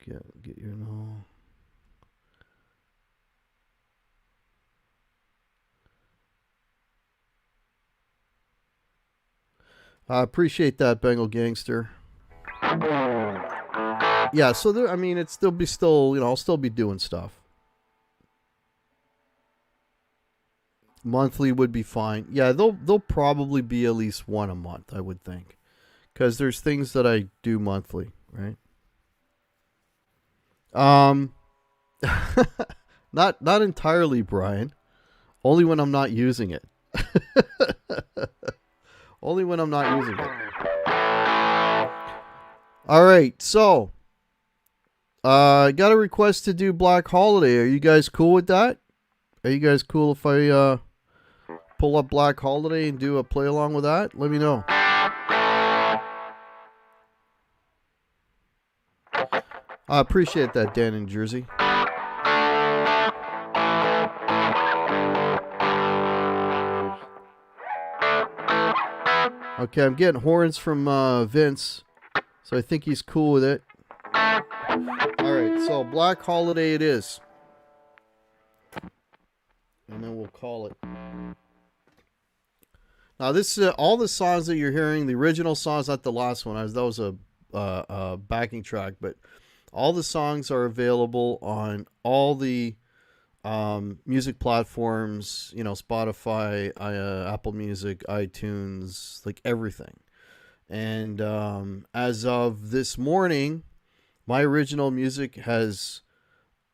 Get your no. I appreciate that, Bengal Gangster. Yeah, so there, I mean, I'll still be doing stuff. Monthly would be fine. Yeah, they'll probably be at least one a month, I would think, because there's things that I do monthly, right? Um, not entirely, Brian. Only when I'm not using it. Only when I'm not using it. All right, so I got a request to do Black Holiday. Are you guys cool with that? Are you guys cool if I pull up Black Holiday and do a play along with that? Let me know. I appreciate that, Dan in Jersey. Okay, I'm getting horns from Vince, so I think he's cool with it. Alright, so Black Holiday it is. And then we'll call it. Now, this all the songs that you're hearing, the original songs, not the last one. That was a backing track, but all the songs are available on all the music platforms, Spotify, Apple Music, iTunes, like everything. And as of this morning, my original music has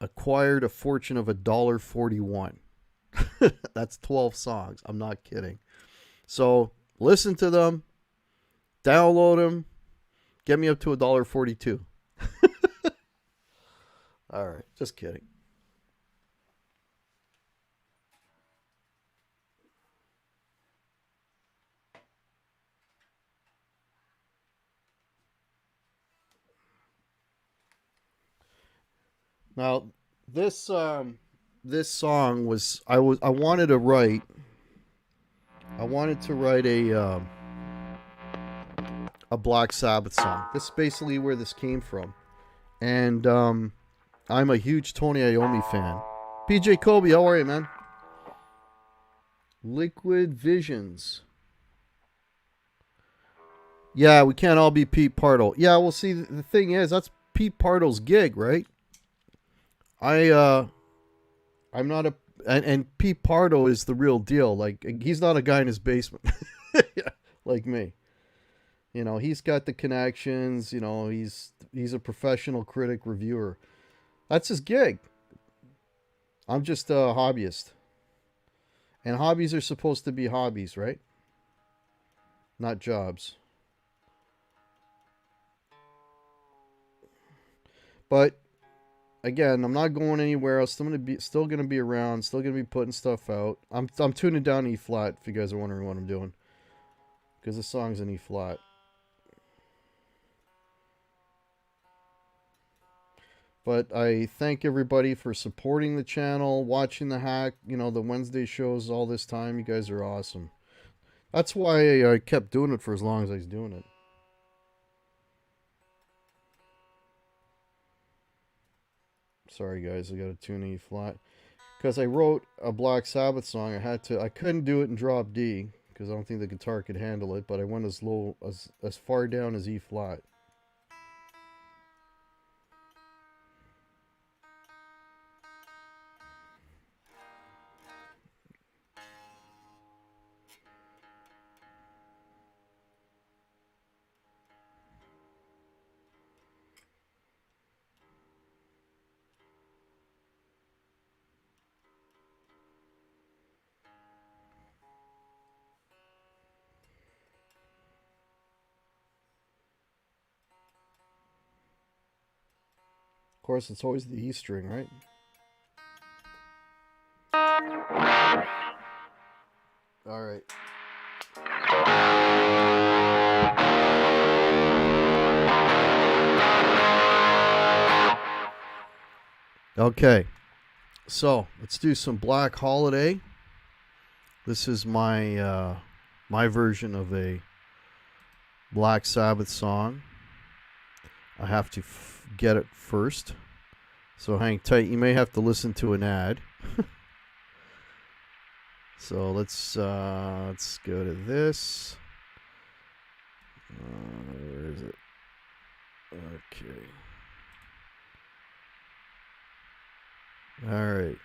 acquired a fortune of $1.41. That's 12 songs. I'm not kidding. So listen to them, download them, get me up to $1.42. All right, just kidding. Now, this song was I wanted to write a Black Sabbath song. This is basically where this came from, and I'm a huge Tony Iommi fan. PJ Kobe, how are you, man? Liquid Visions. Yeah, we can't all be Pete Pardo. Yeah, well, see, the thing is, that's Pete Pardo's gig, right? I'm not a, and Pete Pardo is the real deal. Like, he's not a guy in his basement, like me. He's got the connections. He's a professional critic reviewer. That's his gig. I'm just a hobbyist, and hobbies are supposed to be hobbies, right? Not jobs. But again, I'm not going anywhere else. Still gonna be around. Still gonna be putting stuff out. I'm tuning down E flat. If you guys are wondering what I'm doing, because the song's in E flat. But I thank everybody for supporting the channel, watching the hack. The Wednesday shows all this time. You guys are awesome. That's why I kept doing it for as long as I was doing it. Sorry guys, I got a tune E flat. Because I wrote a Black Sabbath song, I couldn't do it in drop D because I don't think the guitar could handle it, but I went as far down as E flat. Of course, it's always the E string, right? All right. Okay. So let's do some Black Holiday. This is my my version of a Black Sabbath song. I have to get it first, so hang tight. You may have to listen to an ad. So let's go to this. Where is it? Okay. All right.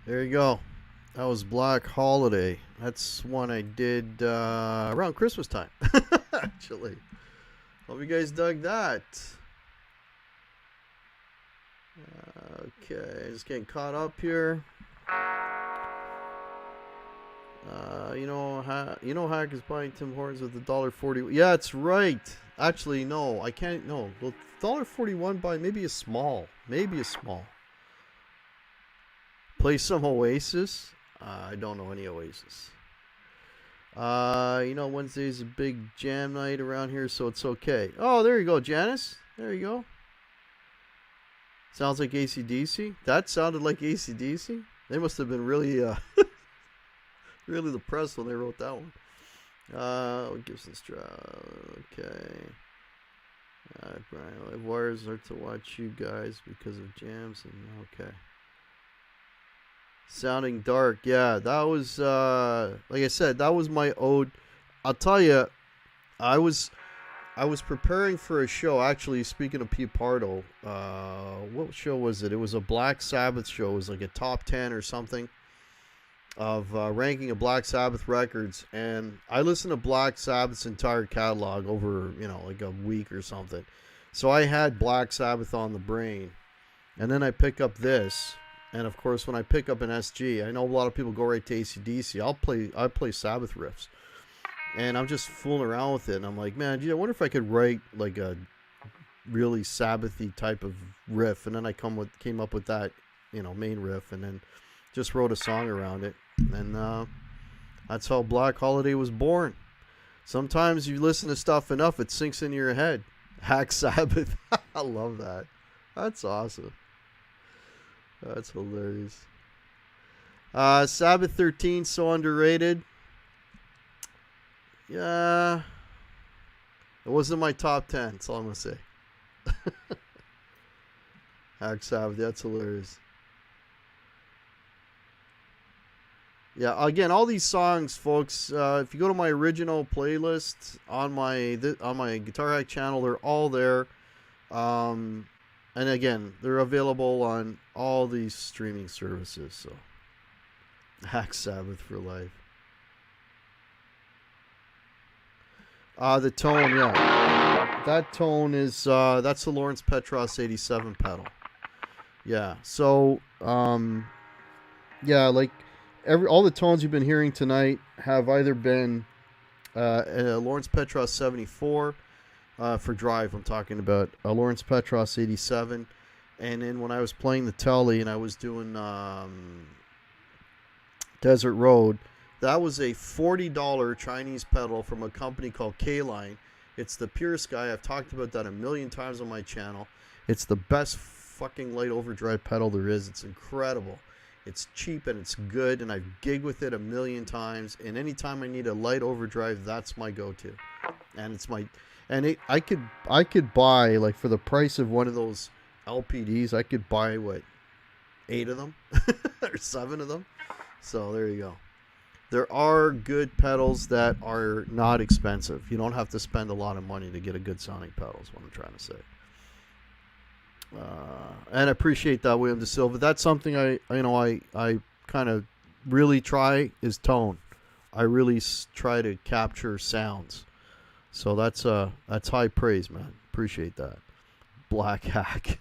There you go. That was Black Holiday. That's one I did around Christmas time, actually. Hope you guys dug that. Okay, just getting caught up here. Hack is buying Tim Hortons with $1.40. Yeah, it's right. Actually, no, I can't. No, the $1.41 buy maybe a small. Maybe a small. Play some Oasis. I don't know any Oasis. Wednesday's a big jam night around here, so it's okay. Oh, there you go, Janice. There you go. Sounds like AC/DC. That sounded like AC/DC. They must have been really, really depressed when they wrote that one. Gibson okay. Brian, I have wires are to watch you guys because of jams and okay. Sounding Dark, yeah, that was like I said, that was my ode. I'll tell you, I was preparing for a show. Actually, speaking of Pete Pardo, what show was it? It was a Black Sabbath show. It was like a top 10 or something of ranking of Black Sabbath records, and I listened to Black Sabbath's entire catalog over like a week or something. So I had Black Sabbath on the brain, and then I pick up this. And of course, when I pick up an SG, I know a lot of people go right to AC/DC. I play Sabbath riffs, and I'm just fooling around with it. And I'm like, man, I wonder if I could write like a really Sabbathy type of riff. And then I came up with that, main riff, and then just wrote a song around it. And that's how Black Holiday was born. Sometimes you listen to stuff enough, it sinks into your head. Hack Sabbath. I love that. That's awesome. That's hilarious. Sabbath 13, so underrated. Yeah. It wasn't my top 10. That's all I'm going to say. Hack Sabbath, that's hilarious. Yeah, again, all these songs, folks, if you go to my original playlist on my Guitar Hack channel, they're all there. And again, they're available on all these streaming services. So, Hack Sabbath for life. The tone, yeah. That tone is, that's the Lawrence Petros 87 pedal. Yeah, so, yeah, like, all the tones you've been hearing tonight have either been a Lawrence Petros 74, for drive, I'm talking about a Lawrence Petros 87, and then when I was playing the Telly and I was doing Desert Road, that was a $40 Chinese pedal from a company called K-Line. It's the Pure Sky. I've talked about that a million times on my channel. It's the best fucking light overdrive pedal there is. It's incredible. It's cheap and it's good, and I've gigged with it a million times, and anytime I need a light overdrive, that's my go-to. And it's my... And I could buy, like, for the price of one of those LPDs, I could buy, 8 of them? or 7 of them? So, there you go. There are good pedals that are not expensive. You don't have to spend a lot of money to get a good sounding pedal, is what I'm trying to say. And I appreciate that, William De Silva. That's something I kind of really try is tone. I really try to capture sounds. So that's high praise, man. Appreciate that. Black Hack.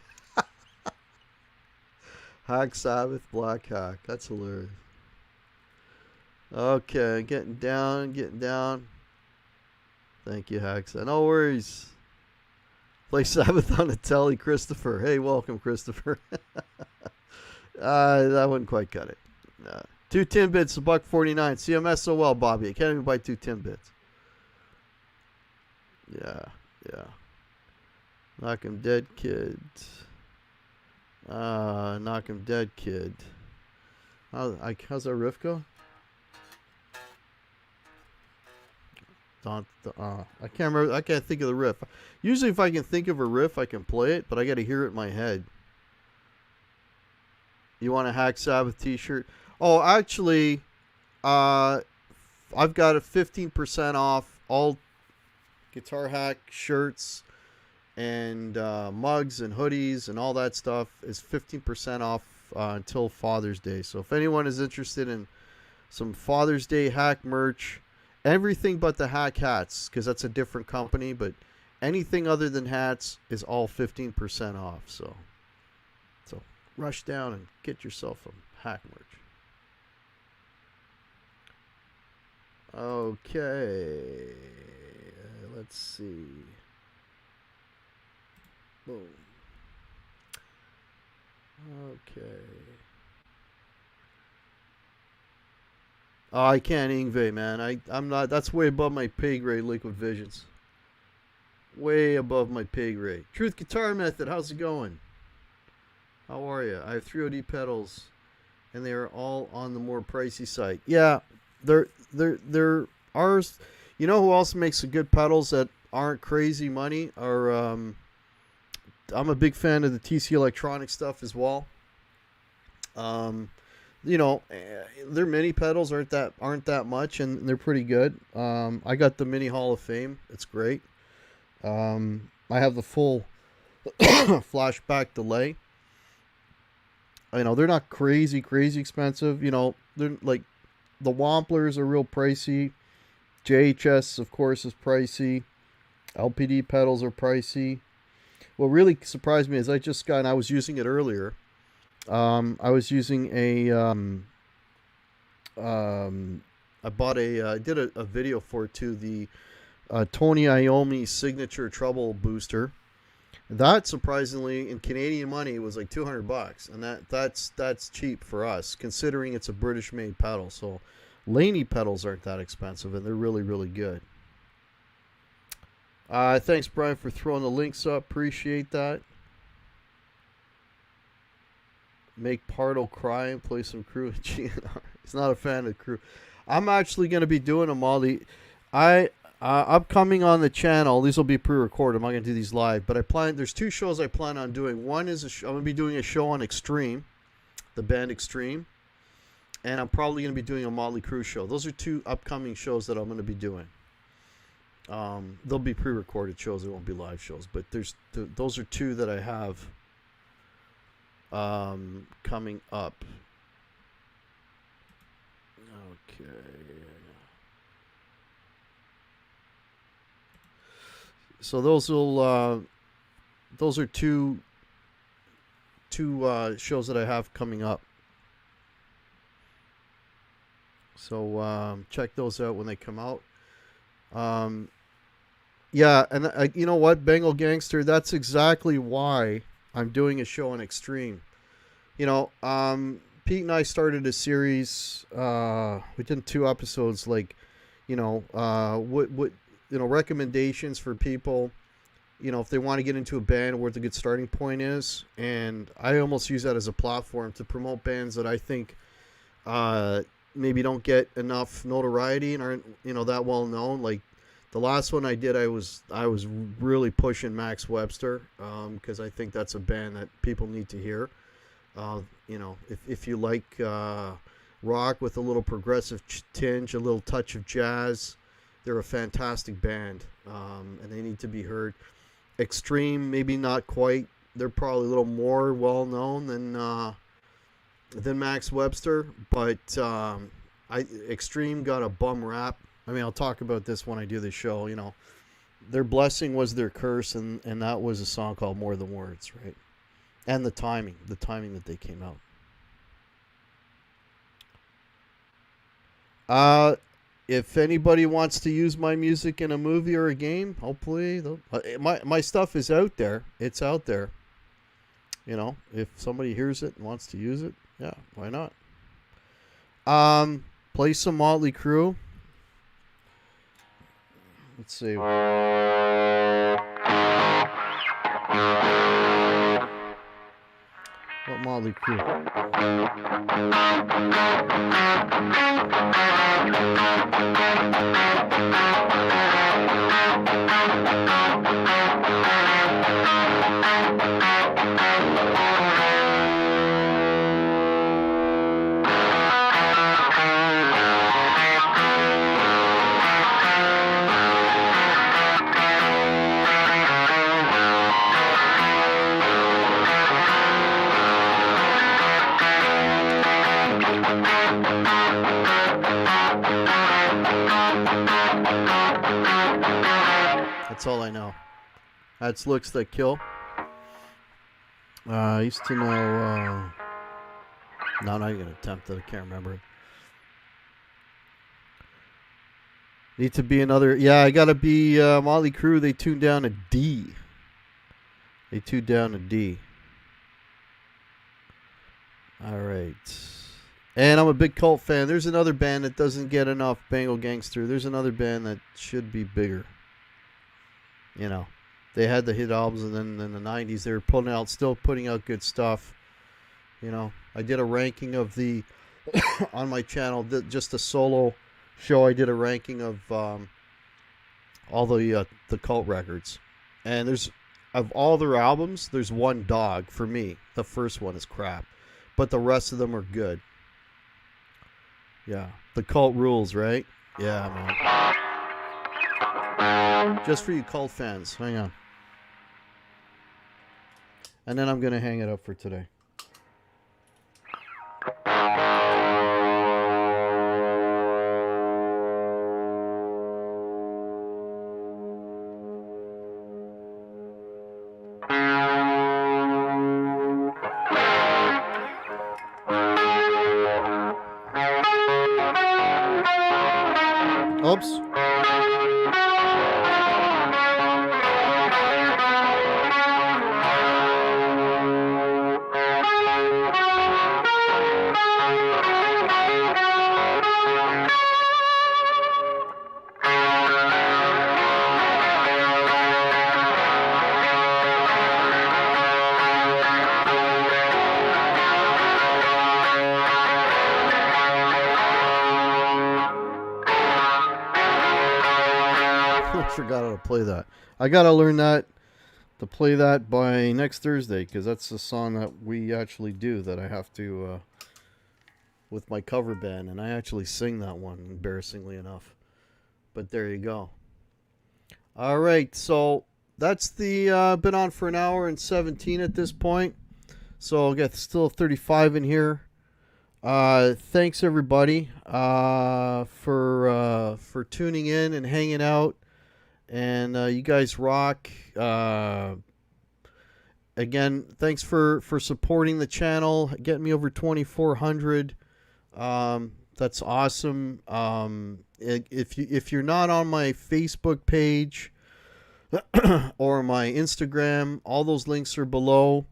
Hack Sabbath, Black Hack. That's hilarious. Okay, getting down. Thank you, Hack. No worries. Play Sabbath on the telly, Christopher. Hey, welcome, Christopher. That wouldn't quite cut it. 2 Timbits, $1.49. CMS so well, Bobby. I can't even buy 2 Timbits. Yeah. Knock 'em dead, kid. Knock 'em dead, kid. How's that riff go? I can't remember. I can't think of the riff. Usually, if I can think of a riff, I can play it, but I got to hear it in my head. You want a Hack Sabbath T-shirt? Oh, actually, I've got a 15% off all Guitar Hack shirts and mugs and hoodies and all that stuff is 15% off until Father's Day. So if anyone is interested in some Father's Day hack merch, everything but the hack hats, because that's a different company, but anything other than hats is all 15% off. So rush down and get yourself some hack merch. Okay, let's see. Boom. Okay. Oh, I can't Ingve, man. I'm not. That's way above my pay grade. Liquid Visions. Way above my pay grade. Truth Guitar Method. How's it going? How are you? I have 3OD pedals, and they are all on the more pricey side. Yeah, they're ours. You know who else makes some good pedals that aren't crazy money? Are I'm a big fan of the TC Electronic stuff as well. You know, their mini pedals aren't that much, and they're pretty good. I got the Mini Hall of Fame. It's great. I have the full flashback delay. You know, they're not crazy expensive. You know, they're like the Wamplers are real pricey. JHS, of course, is pricey. LPD pedals are pricey. What really surprised me is I just got, and I was using it earlier. I was using I bought I did a video for it too, the Tony Iommi signature treble booster. That surprisingly in Canadian money was like $200, and that's cheap for us considering it's a British made pedal. So Laney pedals aren't that expensive, and they're really good. Thanks, Brian, for throwing the links up. Appreciate that. Make Pardo cry and play some Crew and GNR. He's not a fan of Crew. I'm actually going to be doing them all. Upcoming on the channel. These will be pre-recorded. I'm not going to do these live, but there's two shows I plan on doing. One is I'm going to be doing a show on Extreme, the band Extreme, and I'm probably going to be doing a Motley Crue show. Those are two upcoming shows that I'm going to be doing. They'll be pre-recorded shows. They won't be live shows, but those are two that I have coming up. Okay. So those are two shows that I have coming up. So check those out when they come out. Yeah, and you know what, Bengal Gangster, that's exactly why I'm doing a show on Extreme. You know, Pete and I started a series. We did 2 episodes, like, you know, what recommendations for people, you know, if they want to get into a band, where the good starting point is. And I almost use that as a platform to promote bands that I think maybe don't get enough notoriety and aren't, you know, that well known. Like the last one I did, I was really pushing Max Webster, because I think that's a band that people need to hear. You know, if you like rock with a little progressive tinge, a little touch of jazz, they're a fantastic band, and they need to be heard. Extreme, maybe not quite. They're probably a little more well known than Max Webster, but Extreme got a bum rap. I mean, I'll talk about this when I do the show. You know, their blessing was their curse, and that was a song called More Than Words, right? And the timing that they came out. If anybody wants to use my music in a movie or a game, hopefully my stuff is out there. It's out there. You know, if somebody hears it and wants to use it, yeah, why not? Play some Motley Crue. Let's see. What Motley Crue? That's all I know. That's Looks That Kill. I used to know... no, I'm not going to attempt it. I can't remember. Need to be another... Yeah, I got to be Motley Crue. They tuned down a D. They tuned down a D. All right. And I'm a big Cult fan. There's another band that doesn't get enough Bengal Gangster. There's another band that should be bigger. You know, they had the hit albums, and then in the 90s they were still putting out good stuff. You know, I did a ranking of the, on my channel, just a solo show. I did a ranking of all the Cult records. And of all their albums, there's one dog for me. The first one is crap. But the rest of them are good. Yeah. The Cult rules, right? Yeah, man. Just for you Cult fans. Hang on. And then I'm going to hang it up for today. Oops. Forgot how to play that. I gotta learn that to play that by next Thursday, because that's the song that we actually do that I have to with my cover band, and I actually sing that one, embarrassingly enough. But there you go. All right, so that's the been on for an hour and 17 at this point, so I'll get still 35 in here. Thanks everybody for tuning in and hanging out. And you guys rock. Again, thanks for supporting the channel, getting me over 2,400. That's awesome. If you're not on my Facebook page or my Instagram, all those links are below.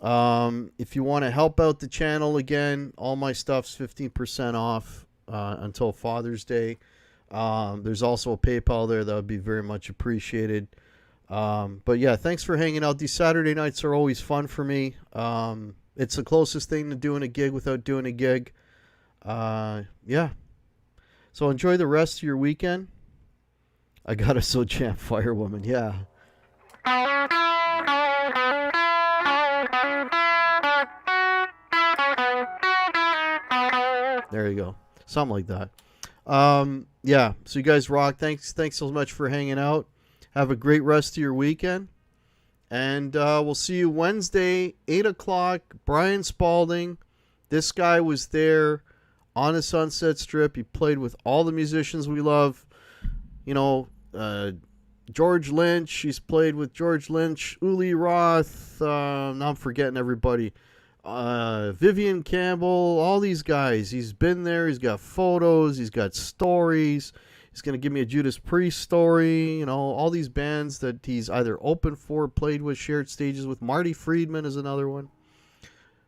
If you want to help out the channel, again, all my stuff's 15% off until Father's Day. There's also a PayPal there. That would be very much appreciated. But yeah, thanks for hanging out. These Saturday nights are always fun for me. It's the closest thing to doing a gig without doing a gig. Yeah. So enjoy the rest of your weekend. I got a So Jam Firewoman. Yeah. There you go. Something like that. Yeah, so you guys rock. Thanks so much for hanging out. Have a great rest of your weekend. And we'll see you Wednesday, 8 o'clock. Brian Spalding. This guy was there on the Sunset Strip. He played with all the musicians we love. You know, George Lynch. He's played with George Lynch, Uli Roth. Now I'm forgetting everybody. Vivian Campbell, all these guys. He's been there. He's got photos. He's got stories. He's going to give me a Judas Priest story. You know, all these bands that he's either opened for, played with, shared stages with. Marty Friedman is another one.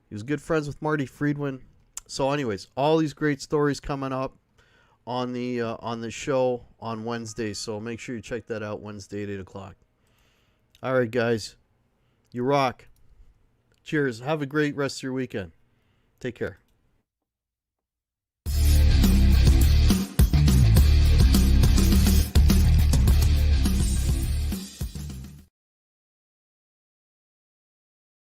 He was good friends with Marty Friedman. So anyways, all these great stories coming up on the show on Wednesday. So make sure you check that out Wednesday at 8 o'clock. All right, guys. You rock. Cheers. Have a great rest of your weekend. Take care.